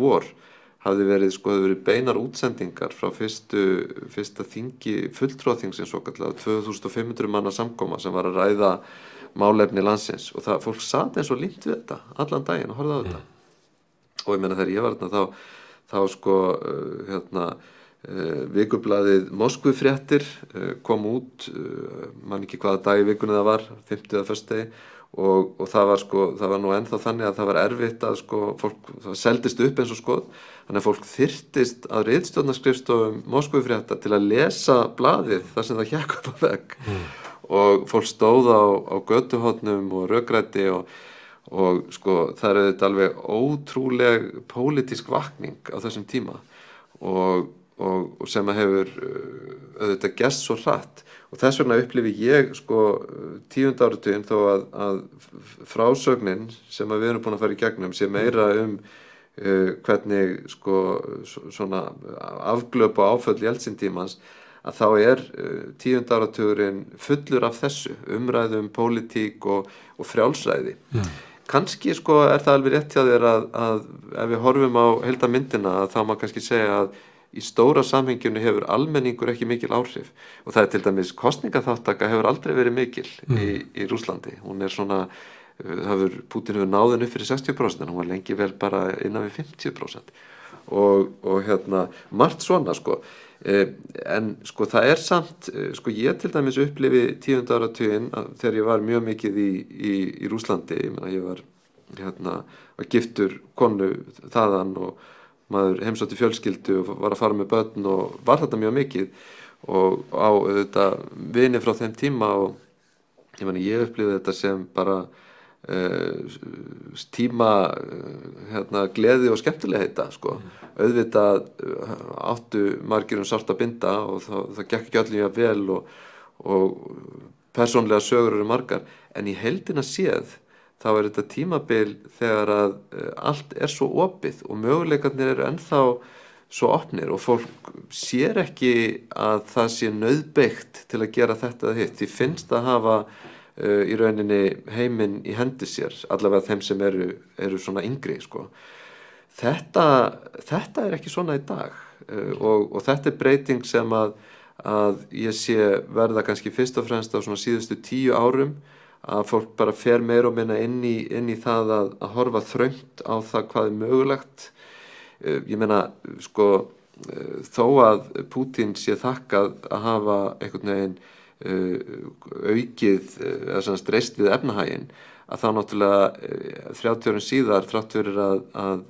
hafði verið beinar útsendingar frá fyrsta þingi fulltrúaþingsins svokallað 2500 manna samkoma sem var að ræða málefni landsins og það fólk sat eins og límt við þetta allan daginn og horfði á þetta og ég meina þegar ég var þarna þá vikublaðið Moskvufréttir kom út man ekki hvaða dag í vikunni það var 50. eða föstudegi og það var nú ennþá þannig að það var erfitt að fólk það seldist upp eins og þannig að fólk þyrftist að ritstjórnarskrifstofum Moskvufrétta til að lesa blaðið þar sem það hékk upp á vegg og fólk stóð á götuhornum og rökræddi og það þetta alveg ótrúleg pólitísk vakning á þessum tíma og sem að hefur auðvitað gerst svo hratt og þess vegna upplifi ég 10. áratuginn þó að frásögnin sem að við erum búin að fara í gegnum sé meira hvernig svona afglöp og áföll Jeltsin-tímans að þá 10. áratugurinn fullur af þessu umræðum, pólitík og frjálsræði. Kannski það alveg rétt hjá þér að ef við horfum á heildarmyndina þá má kannski segja að í stóra samhenginu hefur almenningur ekki mikil áhrif og það til dæmis kosningaþáttaka hefur aldrei verið mikil í Rússlandi. Hún svona Putin hefur náðin upp fyrir 60% en hún var lengi vel bara innan við 50% og margt svona en það samt ég til dæmis upplifi 10. áratuginn þegar ég var mjög mikið í Rússlandi, ég var giftur konu þaðan og maður heimsótti fjölskyldu og var að fara með börn og var þetta mjög mikið og á vini frá þeim tíma og ég upplifði þetta sem bara tíma gleði og skemmtilegheita sko. Auðvitað áttu margir sárt að binda og það gekk ekki öllum jafn vel og persónlega sögur eru margar, en í heildina séð þá þetta tímabil þegar að allt svo opið og möguleikarnir eru ennþá svo opnir og fólk sér ekki að það sé nauðbeygt til að gera þetta eða hitt. Því finnst að hafa í rauninni heiminn í hendi sér, allavega þeim sem eru svona yngri sko. Þetta ekki svona í dag og þetta breyting sem að ég sé verða kannski fyrst og fremst á svona síðustu 10 árum, að fólk bara fer meira og minna inn í það að horfa þröngt á það hvað mögulegt. Ég meina sko þó að Pútín sé þakkað að hafa einhvern veginn aukið eða reist við efnahaginn, að þá náttúrulega 30 árum síðar, þrátt fyrir að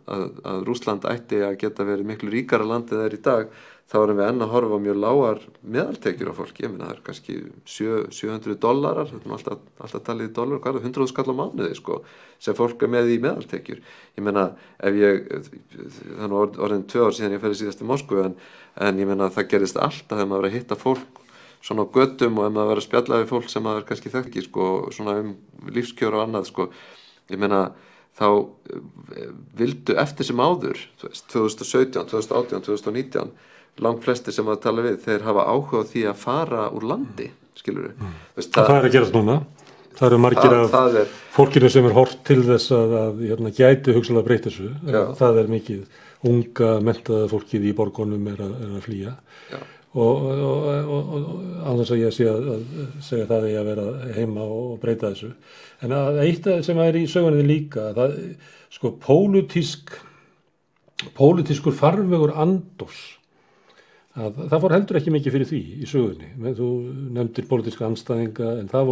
Rússland ætti að geta verið miklu ríkara land en það í dag, þá erum við enn að horfa á mjög lágar meðaltekjur á fólki. Ég meina það kannski $700, þetta alltaf talið í dollar, hvað 100.000 kall á mánuði sko, sem fólk með í meðaltekjur. Ég meina það orðin 2 ár síðan ég ferði síðast í Moskvu, en ég meina það gerist alltaf þegar maður að hitta fólk svona á götum og maður verið að spjalla við fólk sem maður kannski þekki sko, svona lífskjör og annað sko. Ég meina þá vildu eftir sem áður 2017, 2018, 2019 langt flestir sem að tala við, þeir hafa áhuga á því að fara úr landi, skilurðu. Það að gerast núna. Það eru margir af fólkinu sem horft til þess að gæti hugsanlega breyta þessu. Það mikið unga menntaða fólkið í borgunum að flýja. Já. Og annars að ég sé að segja það að vera heima og breyta þessu. En eitt sem í sögunni líka, sko pólitískur farvegur andofs, það fór heldur ekki mikið fyrir því í sögunni. Þú nefndir pólitíska andstæðinga, en það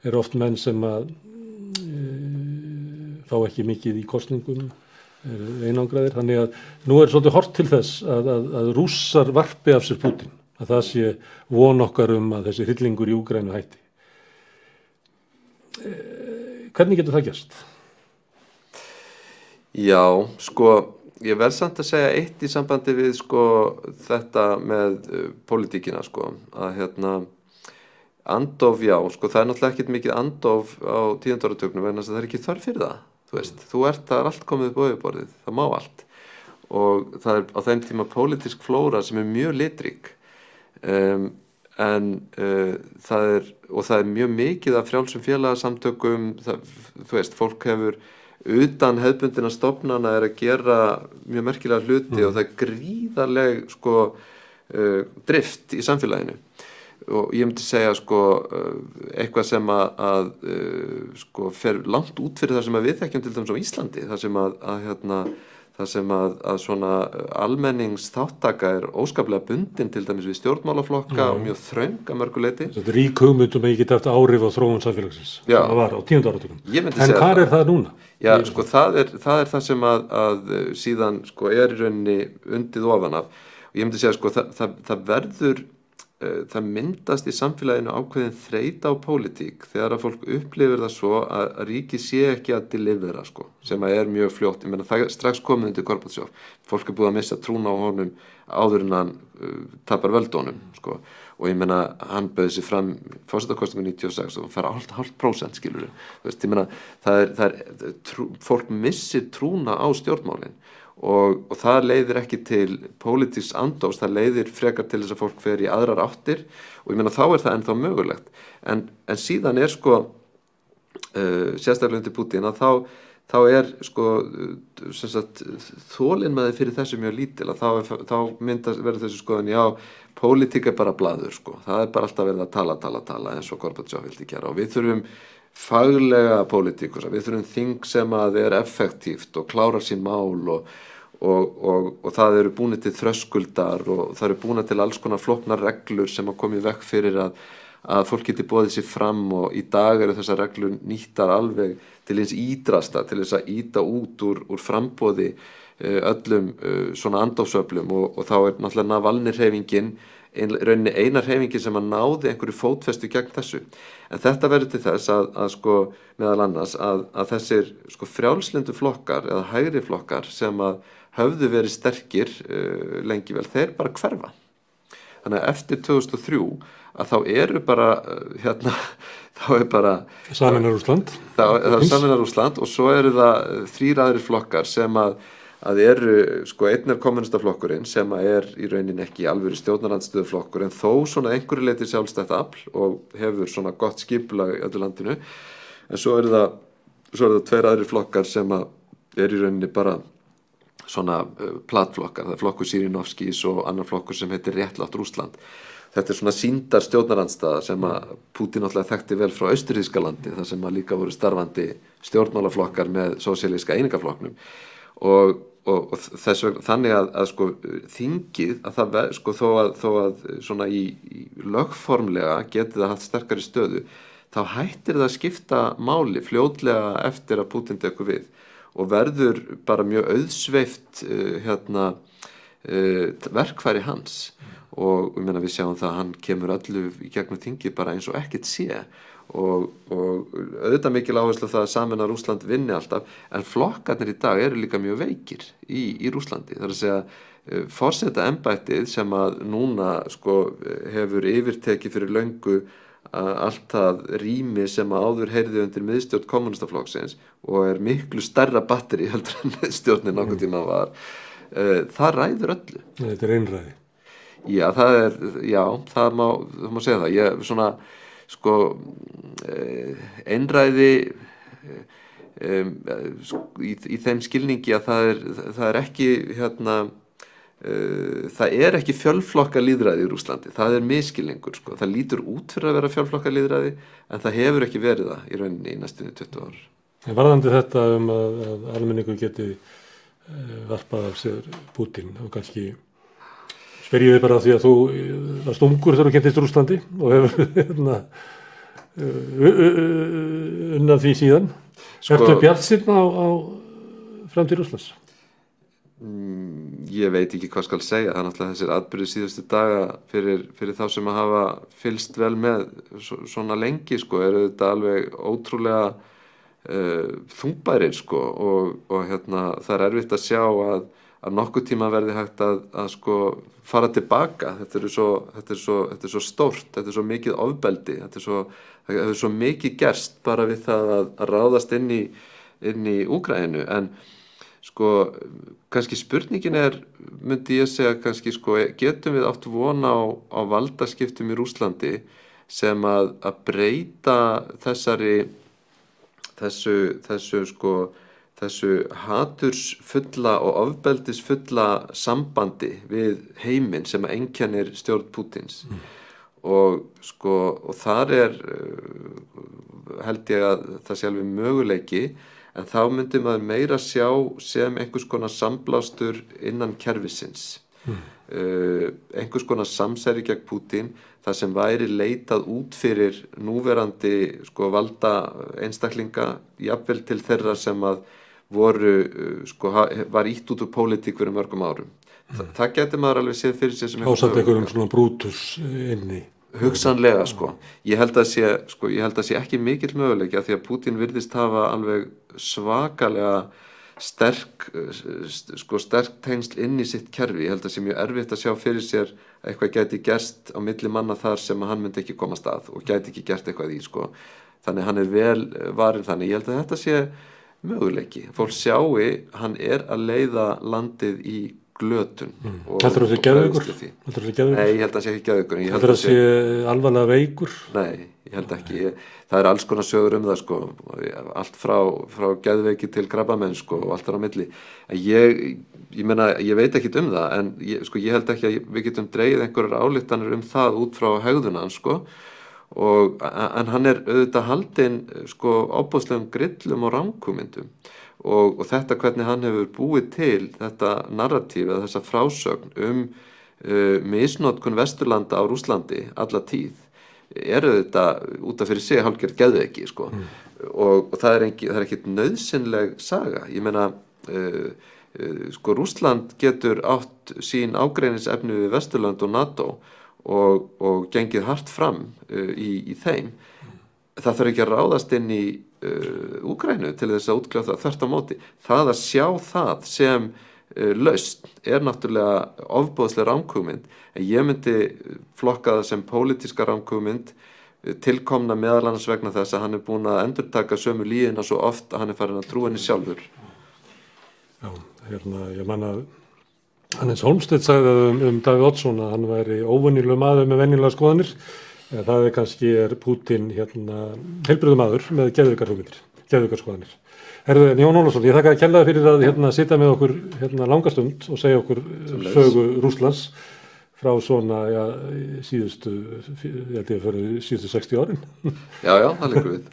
eru oft menn sem að fá ekki mikið í kosningum, einangraðir. Þannig að nú svolítið horft til þess að Rússar varpi af sér Pútín, að það sé von okkar að þessi hryllingur í Úkraínu hætti. Hvernig getur það gerst? Já, sko ég verð samt að segja eitt í sambandi við sko þetta með pólitíkina sko, að andof, já, sko það náttúrulega ekkert mikið andof á 10. áratugnum vegna þess að það ekki þörf fyrir það. Það allt komið upp á yfirborðið, það má allt og það á þeim tíma pólitísk flóra sem mjög litrík, en það mjög mikið af frjálsum félagasamtökum, fólk hefur utan hefðbundinna stofnana að gera mjög merkilega hluti og það gríðarleg sko drift í samfélaginu. Og ég myndi segja sko eitthvað sem sko fer langt út fyrir það sem við þekkjum til dæmis á Íslandi, það sem að svona almenningsþáttaka óskaplega bundin til dæmis við stjórnmálaflokka og mjög þröng að mörgu leyti. Þetta rík hugmynd að geta haft áhrif á þróun samfélagsins. Það var á 10. áratugnum. En hvar það núna? Já, sko það það sem að síðan sko í rauninni undið ofan af. Og ég myndi segja sko það verður það myndast í samfélaginu ákveðin þreyta á pólitík þegar að fólk upplifir það svo að ríki sé ekki að delivera sko, sem að mjög fljótt. Ég meina það strax komið undir Gorbatsjov, fólk búið að missa trúna á honum áður en hann tapar völdunum sko, og ég meina hann bauð sig fram forsetakosningu 96 og hann fær 0,5% skilurðu. Ég meina fólk missir trúna á stjórnmálin. Og það leiðir ekki til pólitísks andofs, það leiðir frekar til þess að fólk fer í aðrar áttir og ég meina þá það ennþá mögulegt. En síðan sko sérstaklega undir Pútín að þá sko sem sagt þolinmæði fyrir þessu mjög lítil, að þá verður þessu skoðun, já, pólitík bara blaður sko, það bara alltaf verið að tala eins og Gorbatsjov vildi gera og við þurfum faglega pólitík, við þurfum þing sem að effektíft og klárar sín mál og það eru búnir til þröskuldar og það eru búnir til alls konar flóknar reglur sem að koma í veg fyrir að fólk geti boðið sér fram og í dag eru þessar reglur nýttar alveg til eins ídrasta, til þess að íta út úr framboði öllum svona andofsöflum og þá náttúrulega Navalny-hreyfingin rauninni eina hreyfingin sem að náði einhverju fótfestu gegn þessu. En þetta verður til þess að sko meðal annars að þessir sko frjálslyndu flokkar eða hægri flokkar sem að höfðu verið sterkir lengi vel, þeir bara hverfa. Þannig að eftir 2003 að þá eru bara þá bara Sameinar Rússland. Það er Sameinar Rússland og svo eru það 3 aðrir flokkar sem að eru, sko, einn kommunistaflokkurinn sem að í rauninni ekki alvöru stjórnarandstöðuflokkur en þó svona einhverju leyti sjálfstætt afl og hefur svona gott skipulag í öllu landinu. En svo eru það 2 aðrir flokkar sem að í rauninni bara svona platflokkar, það er flokkur Žirinovskís og annar flokkur sem heitir Réttlátt Rússland. Þetta er svona sýndar stjórnarandstaða sem að Pútín náttúrulega þekkti vel frá Austurþýskalandi, þar sem að líka voru starfandi stjórnmálaflokkar með sósíalíska einingaflokknum og þess vegna þannig að sko þingið að það sko þó að svona í lögformlega geti það haft sterkari stöðu, þá hættir það að skipta máli fljótlega eftir að Pútín tekur við og verður bara mjög auðsveift verkfæri hans og ég meina við sjáum það að hann kemur öllu í gegnum þingið bara eins og ekkert sé og auðvitað mikil áherslu það að Sameinar Rússland vinni alltaf en flokkarnir í dag eru líka mjög veikir í Rússlandi. Það er að segja forsetaembættið sem að núna sko hefur yfirtekið fyrir löngu allt það rými sem að áður heyrði undir miðstjórn kommunistaflokksins og miklu stærra batteri heldur en miðstjórnin nokkuð tíma var. Það ræður öllu. Þetta er einræði. Já, það má segja það. Ég svona sko einræði í þeim skilningi að það er ekki það er ekki fjölflokka lýðræði í Rússlandi, það er misskilningur sko. Það lítur út fyrir að vera fjölflokka lýðræði en það hefur ekki verið það í rauninni í næstunni 20 ár. Varðandi þetta að almenningur geti varpað af sér Pútín og kannski spyr ég þig bara því að þú varst ungur þegar þú kynntist Rússlandi og hefur unnað því síðan. Ertu bjartsýnn á framtíð Rússlands? Ég veit ekki hvað skal segja. Það er náttúrulega þessir atburðir síðustu daga fyrir þá sem að hafa fylgst vel með svona lengi sko, eru þetta alveg ótrúlega þungbærir sko og það er erfitt að sjá að nokkuð tíma verði hægt að sko fara tilbaka. Þetta er svo stórt, þetta er svo mikið ofbeldi, þetta er svo mikið gerst bara við það að ráðast inn í Úkraínu en sko kannski spurningin myndi ég segja kannski sko getum við átt vona á valdaskiptum í Rússlandi sem að breyta þessu hatursfulla og ofbeldisfulla sambandi við heiminn sem einkennir stjórn Pútins og þar held ég að það sé alveg möguleiki en þá myndi maður meira sjá sem einhvers konar samblástur innan kerfisins einhvers konar samsæri gegn Pútín það sem væri leitað út fyrir núverandi valda einstaklinga jafnvel til þeirra sem að var ítt út úr pólitík fyrir mörgum árum. Það getur maður alveg séð fyrir sér sem ásamt einhverjum svona brútus inni. Hugsanlega Ég held að sé ekki mikill möguleiki að því að Pútín virðist hafa alveg svakalega sterk tengsl inn í sitt kerfi. Ég held að sé mjög erfitt að sjá fyrir sér að eitthvað gæti gerst á milli manna þar sem að hann myndi ekki komast að og gæti ekki gert eitthvað í Þannig hann vel varinn þannig. Ég held að þetta sé möguleiki. Fólk sjáu hann að leiða landið í glötun. Heldur það sé geðveikur? Nei, ég held að það sé ekki geðveikur. Heldur það sé alvarlega veikur? Nei, ég held ekki. Það alls konar sögur það allt frá geðveiki til krabbamenn og allt á milli. Ég meina, ég veit ekki það en ég held ekki að við getum dregið einhverjar ályktanir það út frá hegðun hans en hann auðvitað haldinn ofboðslegum grillum og ranghugmyndum og þetta hvernig hann hefur búið til þetta narratíf eða þessa frásögn misnotkun Vesturlanda á Rússlandi alla tíð auðvitað út af fyrir sig hálfgerð geðveiki og það er ekkert nauðsynleg saga. Ég meina sko Rússland getur átt sín ágreiningsefni við Vesturlönd og NATO og gengið hart fram í þeim. Það þarf ekki að ráðast inn í Úkraínu til þess að útkljá það þvert á móti. Það að sjá það sem lausn náttúrulega ofboðsleg ranghugmynd, en ég myndi flokka það sem pólitíska ranghugmynd tilkomna meðal annars vegna þess að hann búinn að endurtaka sömu lýðina svo oft að hann farin að trúa henni sjálfur. Já, ég man að Hannes Hólmsteinn sagði Davíð Oddsson að hann væri óvenjulegur maður með venjulegar skoðanir. Það kannski Pútín heilbrigður maður með geðveikarskoðanir. Herðu, Jón Ólafsson, ég þakka kærlega fyrir að sitja með okkur langa stund og segja okkur sögu Rússlands frá svona, síðustu 60 árin. Já, það liggur við.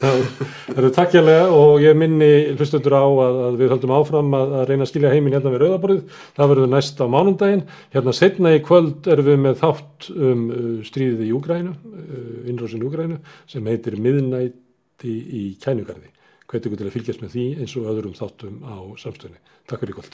Herðu, takk kærlega og ég minni hlustendur á að við höldum áfram að reyna að skilja heiminn við Rauðaborðið. Það verður næst á mánudaginn. Seinna í kvöld erum við með þátt stríðið í Úkraínu, innrásin í Úkraínu, sem heitir Miðnætti í Kænugarði. Hvet ykkur til að fylgjast með því eins og öðrum þáttum á Samstöðinni. Takk fyrir í kvöld.